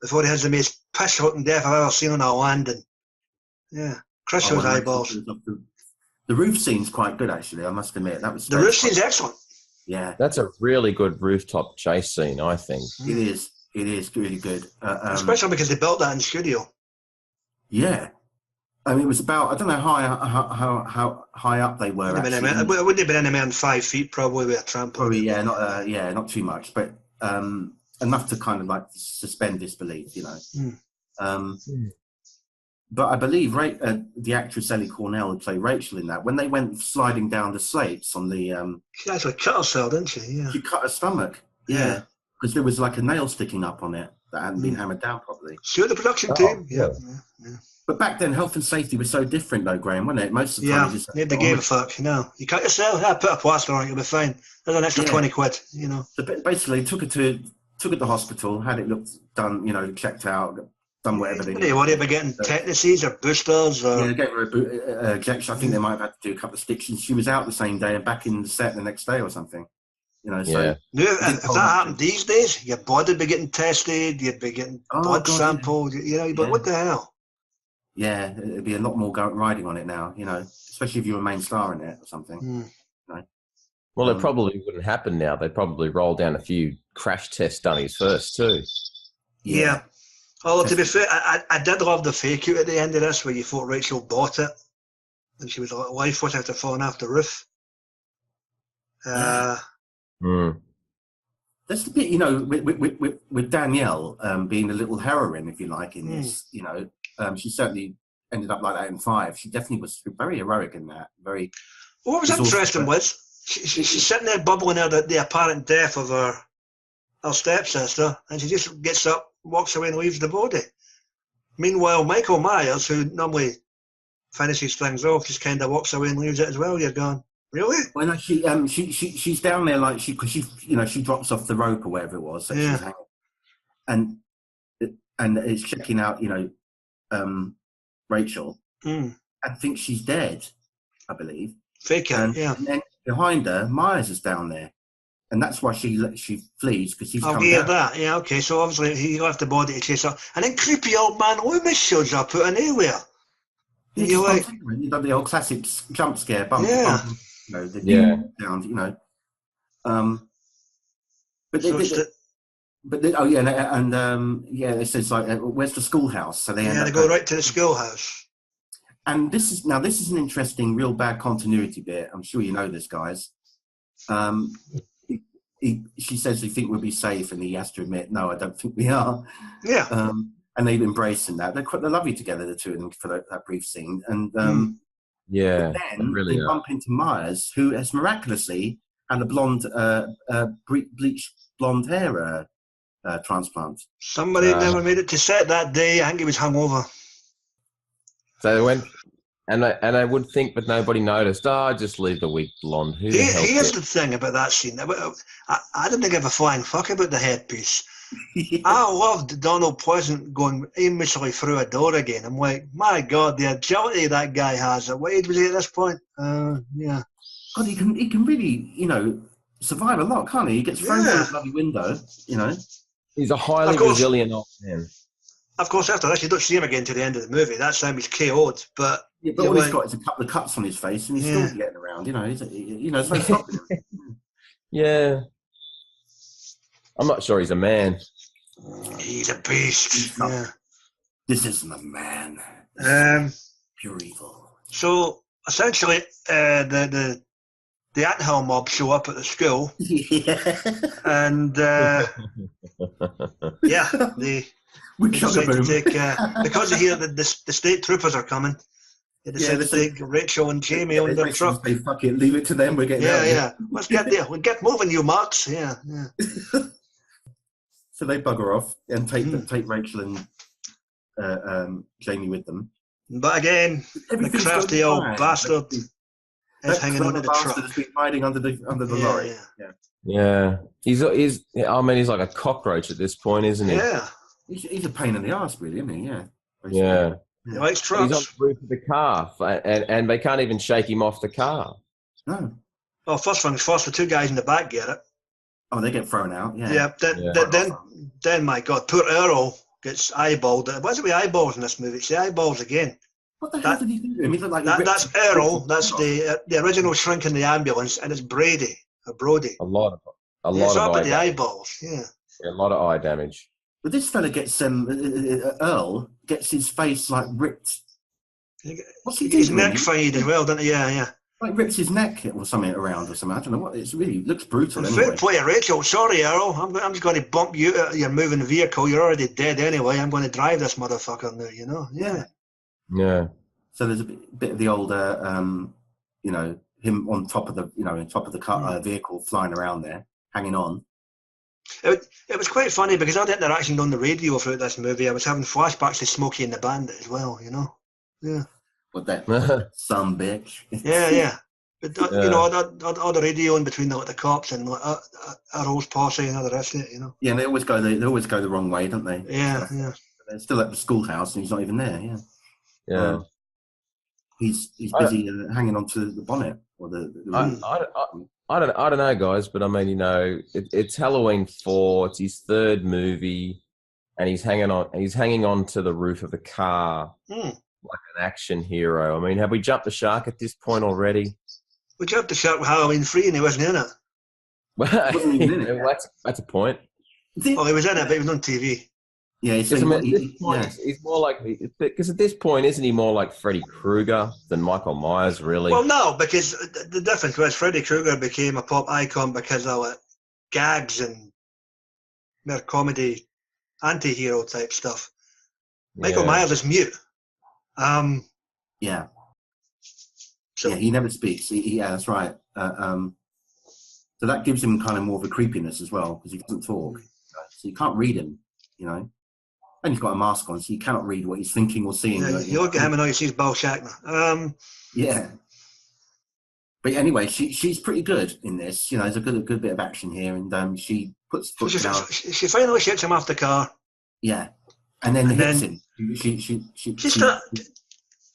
[SPEAKER 3] before he has the most piss-hot death I've ever seen on a landing. Yeah, crush those eyeballs.
[SPEAKER 5] The roof scene's quite good, actually, I must admit.
[SPEAKER 3] The roof scene's excellent.
[SPEAKER 5] Yeah.
[SPEAKER 4] That's a really good rooftop chase scene, I think.
[SPEAKER 5] It is really good.
[SPEAKER 3] Especially because they built that in studio.
[SPEAKER 5] Yeah. I mean, it was about, I don't know how high up they were.
[SPEAKER 3] It wouldn't have been any more than 5 feet, probably, with a trampoline.
[SPEAKER 5] Probably, not too much, but enough to kind of like suspend disbelief, you know. But I believe the actress Ellie Cornell would play Rachel in that. When they went sliding down the slates on the...
[SPEAKER 3] she actually cut herself, didn't she? Yeah.
[SPEAKER 5] She cut her stomach. Yeah. Because there was like a nail sticking up on it that hadn't been hammered down properly.
[SPEAKER 3] Sure, the production team. Yeah.
[SPEAKER 5] But back then, health and safety was so different, though, Graham, wasn't it? Most of the time,
[SPEAKER 3] they gave a fuck. You know, you cut yourself, put a plaster on it, you'll be fine. There's an extra 20 quid. You know.
[SPEAKER 5] So basically, took it to the hospital, had it looked done, you know, checked out, done whatever they.
[SPEAKER 3] Did they worry about getting tetanus or boosters? Or...
[SPEAKER 5] Yeah, they gave her a injection. I think they might have had to do a couple of stitches. She was out the same day and back in the set the next day or something. You know, so
[SPEAKER 3] if that happened these days, your blood would be getting tested, you'd be getting blood sampled. You know, but what the hell?
[SPEAKER 5] Yeah, it'd be a lot more riding on it now, you know, especially if you're a main star in it or something. You know?
[SPEAKER 4] Well, it probably wouldn't happen now. They'd probably roll down a few crash test dummies first, too.
[SPEAKER 3] Yeah. Although, to be fair, I did love the fake out at the end of this where you thought Rachel bought it and she was like, life was after falling off the roof.
[SPEAKER 5] That's the bit, with Danielle being a little heroine, if you like, in this. She certainly ended up like that in 5. She definitely was very heroic in that. Very.
[SPEAKER 3] What was interesting was she's sitting there bubbling out the apparent death of her stepsister, and she just gets up, walks away, and leaves the body. Meanwhile, Michael Myers, who normally finishes things off, just kind of walks away and leaves it as well. You're going, really?
[SPEAKER 5] Well, no, she's down there like she drops off the rope or whatever it was that she's hanging, and it's checking out, Rachel, and thinks she's dead, I believe.
[SPEAKER 3] Fake out, yeah.
[SPEAKER 5] And then behind her, Myers is down there, and that's why she flees because he's.
[SPEAKER 3] Oh, yeah, that, yeah, okay. So obviously he left the body to chase her, and then creepy old man Loomis shows up out of nowhere.
[SPEAKER 5] Yeah,
[SPEAKER 3] you're like,
[SPEAKER 5] the old classic jump scare, bump, sound, But
[SPEAKER 3] so
[SPEAKER 5] it says like, where's the schoolhouse? So they
[SPEAKER 3] go right to the schoolhouse.
[SPEAKER 5] And this is an interesting, real bad continuity bit. I'm sure you know this, guys. She says they think we'll be safe, and he has to admit, no, I don't think we are.
[SPEAKER 3] Yeah.
[SPEAKER 5] And they've embraced in that. They're lovely together, the two of them, for that brief scene. And then
[SPEAKER 4] really
[SPEAKER 5] they bump into Myers, who has miraculously had a blonde, bleached blonde hair transplant.
[SPEAKER 3] Somebody never made it to set that day. I think he was hungover.
[SPEAKER 4] So they went, and I would think, but nobody noticed. Oh, just leave the wig blonde.
[SPEAKER 3] Here's the thing about that scene. I didn't give a flying fuck about the headpiece. I loved Donald Pleasant going aimlessly through a door again. I'm like, my God, the agility that guy has. What age was he at this point? Yeah.
[SPEAKER 5] God, he can really, survive a lot, can't he? He gets thrown through a bloody window,
[SPEAKER 4] He's a highly resilient old man.
[SPEAKER 3] Of course, after that, you don't see him again to the end of the movie. That time he's KO'd, but
[SPEAKER 5] all he's got is a couple of cuts on his face, and he's still getting around. There's no stopping him.
[SPEAKER 4] Yeah, I'm not sure he's a man.
[SPEAKER 3] He's a beast.
[SPEAKER 5] This isn't a man. Pure evil. So
[SPEAKER 3] essentially, the Anthill mob show up at the school, and they decide to take, because they hear that the state troopers are coming, they decide to take Rachel and Jamie on their truck.
[SPEAKER 5] Say, fuck it, leave it to them, we're getting out.
[SPEAKER 3] Yeah. Let's get there. We'll get moving, you marks. Yeah.
[SPEAKER 5] So they bugger off and take Rachel and Jamie with them.
[SPEAKER 3] But again, the crafty old bastard is hanging under the truck.
[SPEAKER 5] Has been hiding under the lorry.
[SPEAKER 4] Yeah. He's like a cockroach at this point, isn't he?
[SPEAKER 3] Yeah.
[SPEAKER 5] He's a pain in the arse, really, isn't he? Yeah.
[SPEAKER 4] Yeah.
[SPEAKER 3] He likes trucks.
[SPEAKER 4] He's on the roof of the car, and they can't even shake him off the car.
[SPEAKER 5] No.
[SPEAKER 3] Well, first things first, the two guys in the back get it.
[SPEAKER 5] Oh, they get thrown out. Yeah.
[SPEAKER 3] Yeah. Then, my God, poor Earl gets eyeballed. What's it with eyeballs in this movie? It's the eyeballs again.
[SPEAKER 5] What the hell did he do to him? He looked like
[SPEAKER 3] that's Earl. That's the original shrink in the ambulance, and it's Brody.
[SPEAKER 4] A lot of
[SPEAKER 3] the eyeballs. Yeah.
[SPEAKER 4] A lot of eye damage.
[SPEAKER 5] But this fella gets Earl gets his face like ripped. What's he doing?
[SPEAKER 3] His neck fried as well, doesn't he? Yeah.
[SPEAKER 5] Like rips his neck or something around or something. I don't know what. It looks brutal. Anyway.
[SPEAKER 3] Fair play, Rachel. Sorry, Earl. I'm just going to bump you out of your moving vehicle. You're already dead anyway. I'm going to drive this motherfucker now. Yeah.
[SPEAKER 4] Yeah.
[SPEAKER 5] So there's a bit of the old, him on top of the car vehicle flying around there, hanging on.
[SPEAKER 3] It was quite funny because I had interaction on the radio throughout this movie. I was having flashbacks to Smokey and the Bandit as well, Yeah.
[SPEAKER 5] What that some bitch.
[SPEAKER 3] Yeah. But all the radio in between the cops and Earl's posse and all the rest of it,
[SPEAKER 5] Yeah, and they always go the wrong way, don't they?
[SPEAKER 3] Yeah.
[SPEAKER 5] They're still at the schoolhouse and he's not even there. Yeah.
[SPEAKER 4] Yeah.
[SPEAKER 5] He's busy hanging onto the bonnet or the roof.
[SPEAKER 4] I don't know, guys, but I mean, it's Halloween 4. It's his third movie, and he's hanging on to the roof of the car like an action hero. I mean, have we jumped the shark at this point already?
[SPEAKER 3] We jumped the shark with Halloween 3, and he wasn't in it.
[SPEAKER 4] Well, that's a point.
[SPEAKER 3] Oh, he was in it, but he was on TV.
[SPEAKER 5] Yeah,
[SPEAKER 4] he's more like, because at this point, isn't he more like Freddy Krueger than Michael Myers, really?
[SPEAKER 3] Well, no, because the difference was Freddy Krueger became a pop icon because of gags and more comedy, anti-hero type stuff. Michael Myers is mute.
[SPEAKER 5] Yeah.
[SPEAKER 3] So,
[SPEAKER 5] yeah, he never speaks. Yeah, that's right. So that gives him kind of more of a creepiness as well, because he doesn't talk. So you can't read him, you know. And he's got a mask on, so you cannot read what he's thinking or seeing.
[SPEAKER 3] yeah, you look at him and all you see is Bill Shatner.
[SPEAKER 5] Yeah. But anyway, she's pretty good in this. You know, there's a good bit of action here, and she puts foot down.
[SPEAKER 3] She finally hits him off the car.
[SPEAKER 5] Yeah, and then hits him.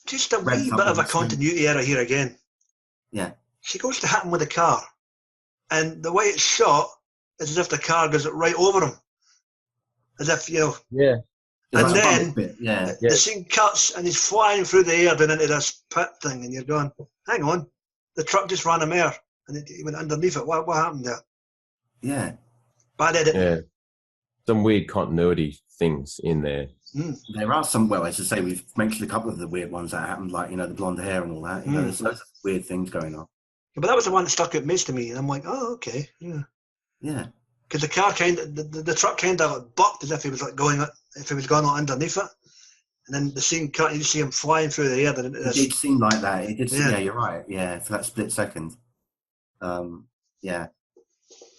[SPEAKER 3] Just a wee bit of a continuity error here again.
[SPEAKER 5] Yeah.
[SPEAKER 3] She goes to hit him with the car, and the way it's shot is as if the car goes right over him, as if
[SPEAKER 4] Yeah.
[SPEAKER 3] And then
[SPEAKER 5] the
[SPEAKER 3] scene cuts, and he's flying through the air down into this pit thing, and you're going, hang on. The truck just ran a mare, and he went underneath it. What happened there?
[SPEAKER 5] Yeah.
[SPEAKER 3] Bad editing.
[SPEAKER 4] Yeah. Some weird continuity things in there.
[SPEAKER 5] There are some, well, as I say, we've mentioned a couple of the weird ones that happened, like, the blonde hair and all that. You know, there's loads of weird things going on.
[SPEAKER 3] But that was the one that stuck out most to me, and I'm like, oh, okay. Yeah.
[SPEAKER 5] Yeah.
[SPEAKER 3] Because the car the truck kind of bucked as if he was like going underneath it. And then the scene cut, you see him flying through the air. It
[SPEAKER 5] did seem like that. It did. Yeah, you're right. Yeah, for that split second. Yeah.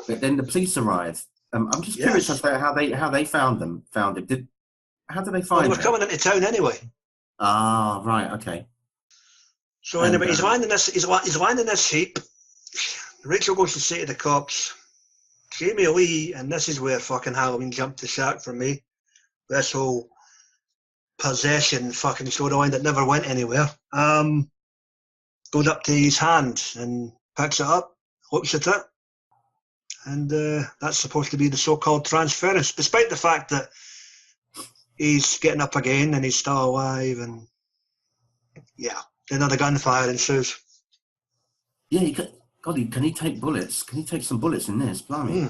[SPEAKER 5] But then the police arrive. I'm just curious as to how they found him. How did they find?
[SPEAKER 3] They were coming into town anyway.
[SPEAKER 5] Ah, right. Okay.
[SPEAKER 3] So anyway, he's lying in this heap. Rachel goes to say to the cops, Jamie Lee, and this is where fucking Halloween jumped the shark for me. This whole possession fucking storyline that never went anywhere. Goes up to his hand and picks it up, looks at it, and that's supposed to be the so-called transference, despite the fact that he's getting up again and he's still alive, and another gunfire ensues.
[SPEAKER 5] Yeah, can he take bullets? Can he take some bullets in this? Blimey.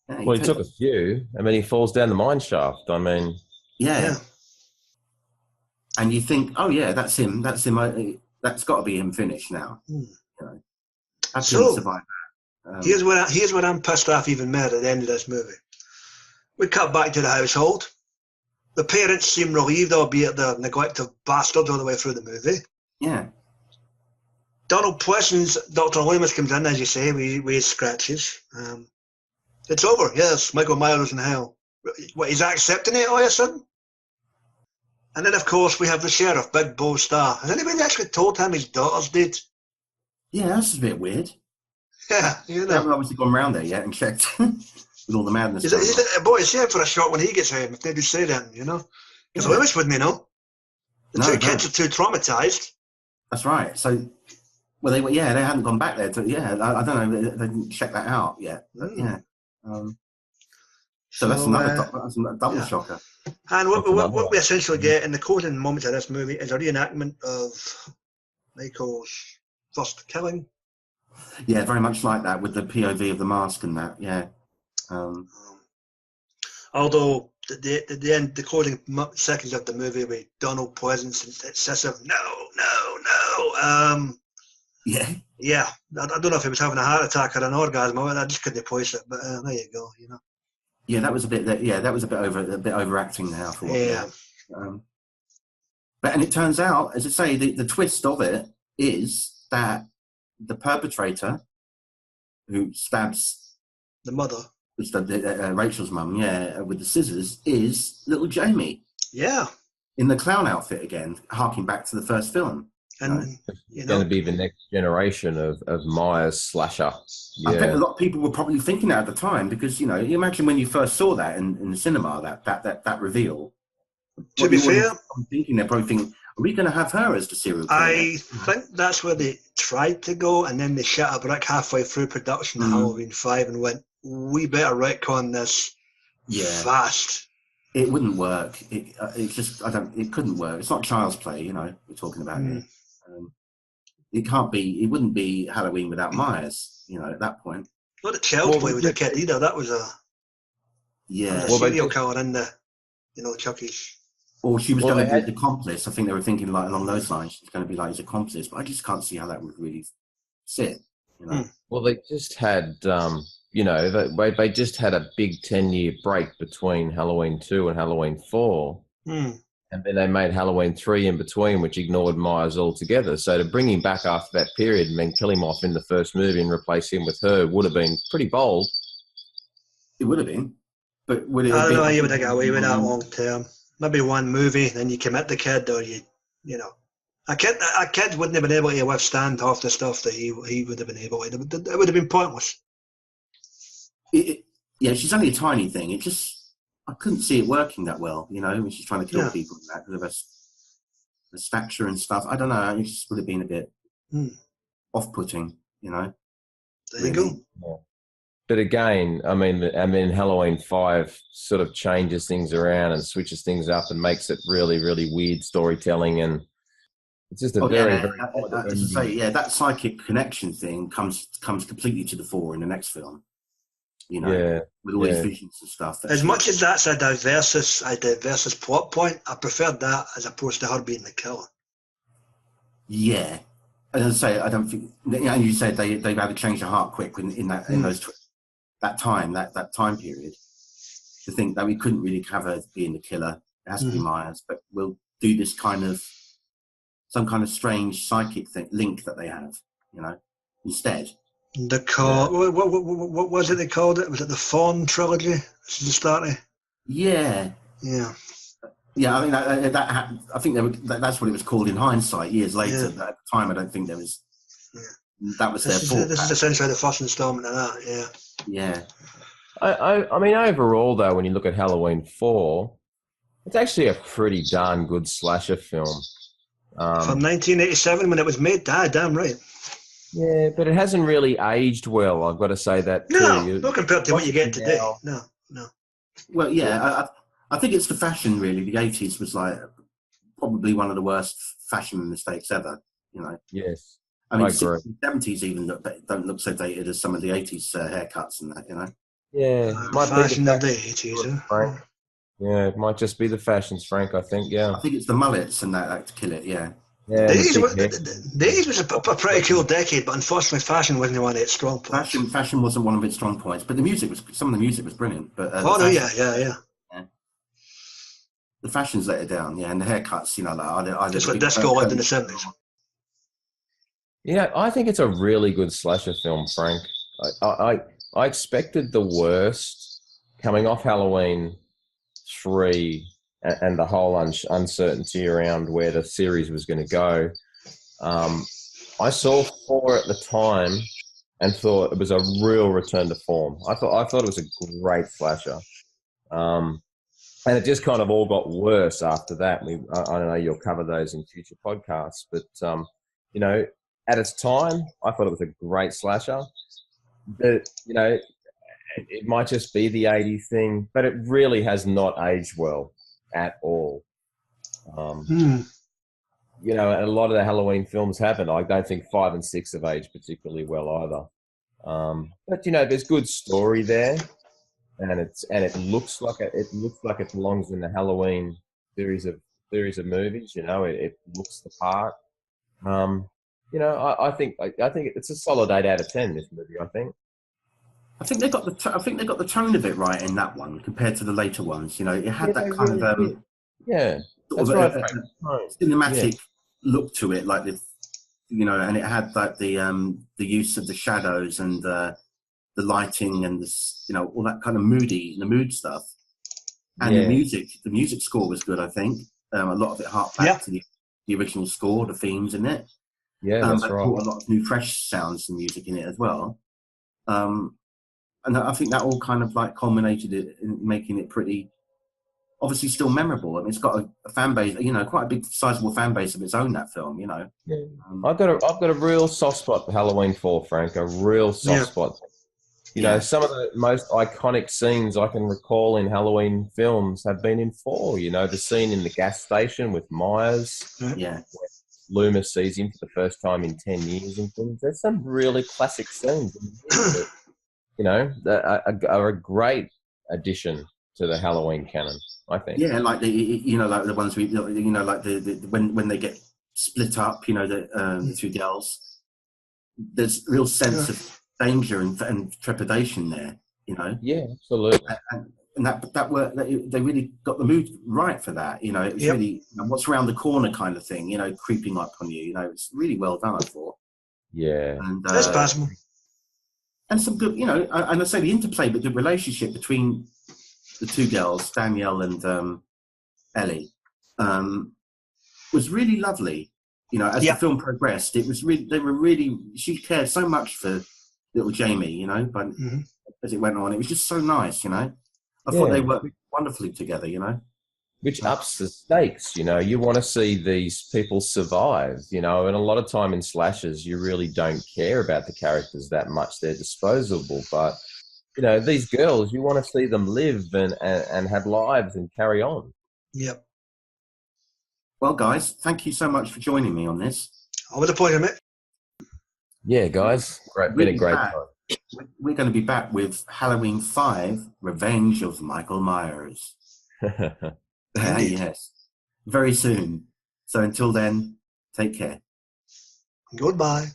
[SPEAKER 5] Yeah,
[SPEAKER 4] he took a few, and then he falls down the mine shaft. I mean,
[SPEAKER 5] yeah. And you think, oh yeah, that's him. That's him. That's got to be him finished now. How can he survive that?
[SPEAKER 3] Here's where I'm pissed off even more at the end of this movie. We cut back to the household. The parents seem relieved, albeit they're neglected bastards all the way through the movie.
[SPEAKER 5] Yeah.
[SPEAKER 3] Donald Pleasant's Dr. Loomis comes in, as you say, with his scratches. It's over, yes, Michael Myers in hell. What, he's accepting it all of a sudden? And then, of course, we have the sheriff, Big Bo Star. Has anybody actually told him his daughter's dead?
[SPEAKER 5] Yeah, that's a bit weird.
[SPEAKER 3] Yeah,
[SPEAKER 5] They haven't obviously gone round there yet and checked with all the madness.
[SPEAKER 3] He's here for a shot when he gets home, if they do say that, Because Loomis wouldn't know. The two kids are too traumatised.
[SPEAKER 5] That's right. So, well, they hadn't gone back there. I don't know. They didn't check that out yet. But, so that's another double shocker.
[SPEAKER 3] And what we essentially get in the closing moments of this movie is a reenactment of Michael's first killing.
[SPEAKER 5] Yeah, very much like that, with the POV of the mask and that. Yeah.
[SPEAKER 3] Although the end, the closing seconds of the movie with Donald Pleasant's excessive no. Yeah. I don't know if he was having a heart attack or an orgasm. I just couldn't place it. But there you go.
[SPEAKER 5] Yeah, that was a bit overacting now for what.
[SPEAKER 3] Yeah.
[SPEAKER 5] And it turns out, as I say, the twist of it is that the perpetrator who stabs
[SPEAKER 3] the mother,
[SPEAKER 5] Rachel's mum, with the scissors, is little Jamie.
[SPEAKER 3] Yeah.
[SPEAKER 5] In the clown outfit again, harking back to the first film.
[SPEAKER 3] And
[SPEAKER 4] it's going to be the next generation of Myers slasher. Yeah.
[SPEAKER 5] I think a lot of people were probably thinking that at the time, because you imagine when you first saw that in the cinema, that reveal.
[SPEAKER 3] To be fair,
[SPEAKER 5] I'm thinking they're probably thinking, are we going to have her as the serial killer?
[SPEAKER 3] I think that's where they tried to go, and then they shut a brick halfway through production of Halloween 5 and went, we better retcon this fast.
[SPEAKER 5] It wouldn't work. It couldn't work. It's not child's play, we're talking about here. It can't be. It wouldn't be Halloween without Myers. At that point.
[SPEAKER 3] Not a child's play with a kid either. That was a serial killer in the, Chucky's.
[SPEAKER 5] Or she was going to be the accomplice. I think they were thinking along those lines. She's going to be his accomplice, but I just can't see how that would really sit.
[SPEAKER 4] Well, they just had you know, they just had a big 10-year break between Halloween 2 and Halloween 4. And then they made Halloween 3 in between, which ignored Myers altogether. So to bring him back after that period and then kill him off in the first movie and replace him with her would have been pretty bold.
[SPEAKER 5] It would have been. But would it
[SPEAKER 3] I
[SPEAKER 5] have
[SPEAKER 3] don't
[SPEAKER 5] been?
[SPEAKER 3] know, you would have got away with that long term. Maybe one movie, then you commit the kid, or you know. A kid wouldn't have been able to withstand half the stuff that he would have been able to. It would have been pointless.
[SPEAKER 5] Yeah, she's only a tiny thing. I couldn't see it working that well, you know, when she's trying to kill people and that, because of her stature and stuff. I don't know, it just would have been a bit off-putting, you know.
[SPEAKER 3] There you go.
[SPEAKER 4] Yeah. But again, I mean, Halloween 5 sort of changes things around and switches things up and makes it really, really weird storytelling, and it's just a very
[SPEAKER 5] as I say, that psychic connection thing comes completely to the fore in the next film. You know, with all these visions and stuff.
[SPEAKER 3] As much as that's a diversus plot point, I preferred that as opposed to her being the killer.
[SPEAKER 5] Yeah, and as I say, I don't think. And you said they've had to change their heart quick in that time period. To think that we couldn't really have her being the killer, it has to be Myers, but we'll do this kind of some kind of strange psychic link that they have, you know, instead.
[SPEAKER 3] What was it they called it? Was it the Fawn trilogy? This is the starter.
[SPEAKER 5] Yeah. I mean I think that's what it was called in hindsight years later. But at the time, I don't think there was. That was their fault.
[SPEAKER 3] This is essentially the first installment of that.
[SPEAKER 5] Yeah.
[SPEAKER 4] I mean, overall though, when you look at Halloween 4, it's actually a pretty darn good slasher film.
[SPEAKER 3] From 1987 when it was made. Damn right.
[SPEAKER 4] Yeah, but it hasn't really aged well. I've got to say that too.
[SPEAKER 3] No, not compared to what you get today. No.
[SPEAKER 5] Well, I think it's the fashion really. The 80s was like probably one of the worst fashion mistakes ever. You know.
[SPEAKER 4] Yes.
[SPEAKER 5] I mean,
[SPEAKER 4] I agree.
[SPEAKER 5] 60s, 70s even don't look so dated as some of the 80s haircuts and that. You know.
[SPEAKER 4] Yeah.
[SPEAKER 3] Fashion of the 80s.
[SPEAKER 4] Yeah, it might just be the fashions, Frank. I think. Yeah.
[SPEAKER 5] I think it's the mullets and that to kill it. Yeah.
[SPEAKER 4] Yeah,
[SPEAKER 3] the 80s was a pretty cool decade, but unfortunately, fashion wasn't one of its strong points.
[SPEAKER 5] Fashion wasn't one of its strong points, but some of the music was brilliant. But
[SPEAKER 3] yeah.
[SPEAKER 5] The fashions let it down, and the haircuts, you know, like
[SPEAKER 3] just like disco lived in the 70s.
[SPEAKER 4] Yeah, I think it's a really good slasher film, Frank. I expected the worst coming off Halloween 3. And the whole uncertainty around where the series was going to go. I saw 4 at the time and thought it was a real return to form. I thought it was a great slasher. And it just kind of all got worse after that. I don't know, you'll cover those in future podcasts, but, you know, at its time, I thought it was a great slasher. But, you know, it might just be the 80s thing, but it really has not aged well at all. You know, and a lot of the Halloween films haven't. I don't think 5 and 6 have aged particularly well either. But you know, there's good story there, and it looks like it belongs in the Halloween series of movies. You know, it looks the part. You know, I think it's a solid 8 out of 10. This movie, I think.
[SPEAKER 5] I think they got the tone of it right in that one compared to the later ones. You know, it had that kind of cinematic look to it, like you know, and it had like the use of the shadows and the lighting and all that kind of mood stuff. And the music score was good. I think a lot of it harked back to the original score, the themes in it.
[SPEAKER 4] Yeah, that's right.
[SPEAKER 5] Brought a lot of new, fresh sounds and music in it as well. And I think that all kind of like culminated it in making it pretty, obviously still memorable. I mean, it's got a fan base, you know, quite a big, sizable fan base of its own. That film, you know.
[SPEAKER 4] Yeah. I've got a real soft spot for Halloween 4, Frank. A real soft spot. You know, some of the most iconic scenes I can recall in Halloween films have been in 4. You know, the scene in the gas station with Myers.
[SPEAKER 5] Yeah.
[SPEAKER 4] Loomis sees him for the first time in 10 years and things. There's some really classic scenes that, you know, are a great addition to the Halloween canon, I think.
[SPEAKER 5] Yeah, like like the ones like the when they get split up, you know, the two girls. There's real sense danger and trepidation there, you know.
[SPEAKER 4] Yeah, absolutely.
[SPEAKER 5] And that work, they really got the mood right for that, you know. It was really, you know, what's around the corner kind of thing, you know, creeping up on you, you know. It's really well done, I thought.
[SPEAKER 4] Yeah,
[SPEAKER 5] And
[SPEAKER 3] That's possible.
[SPEAKER 5] and some good, you know, and I say the interplay, but the relationship between the two girls, Danielle and Ellie, was really lovely. You know, as the film progressed, it was really, she cared so much for little Jamie, you know, but as it went on, it was just so nice, you know. I thought they worked wonderfully together, you know.
[SPEAKER 4] Which ups the stakes, you know. You want to see these people survive, you know, and a lot of time in slashers, you really don't care about the characters that much. They're disposable. But, you know, these girls, you want to see them live and have lives and carry on.
[SPEAKER 3] Yep.
[SPEAKER 5] Well, guys, thank you so much for joining me on this.
[SPEAKER 3] Always a pleasure, mate.
[SPEAKER 4] Yeah, guys. Been a great time.
[SPEAKER 5] We're going to be back with Halloween 5, Revenge of Michael Myers. Yes, very soon. So until then, take care.
[SPEAKER 3] Goodbye.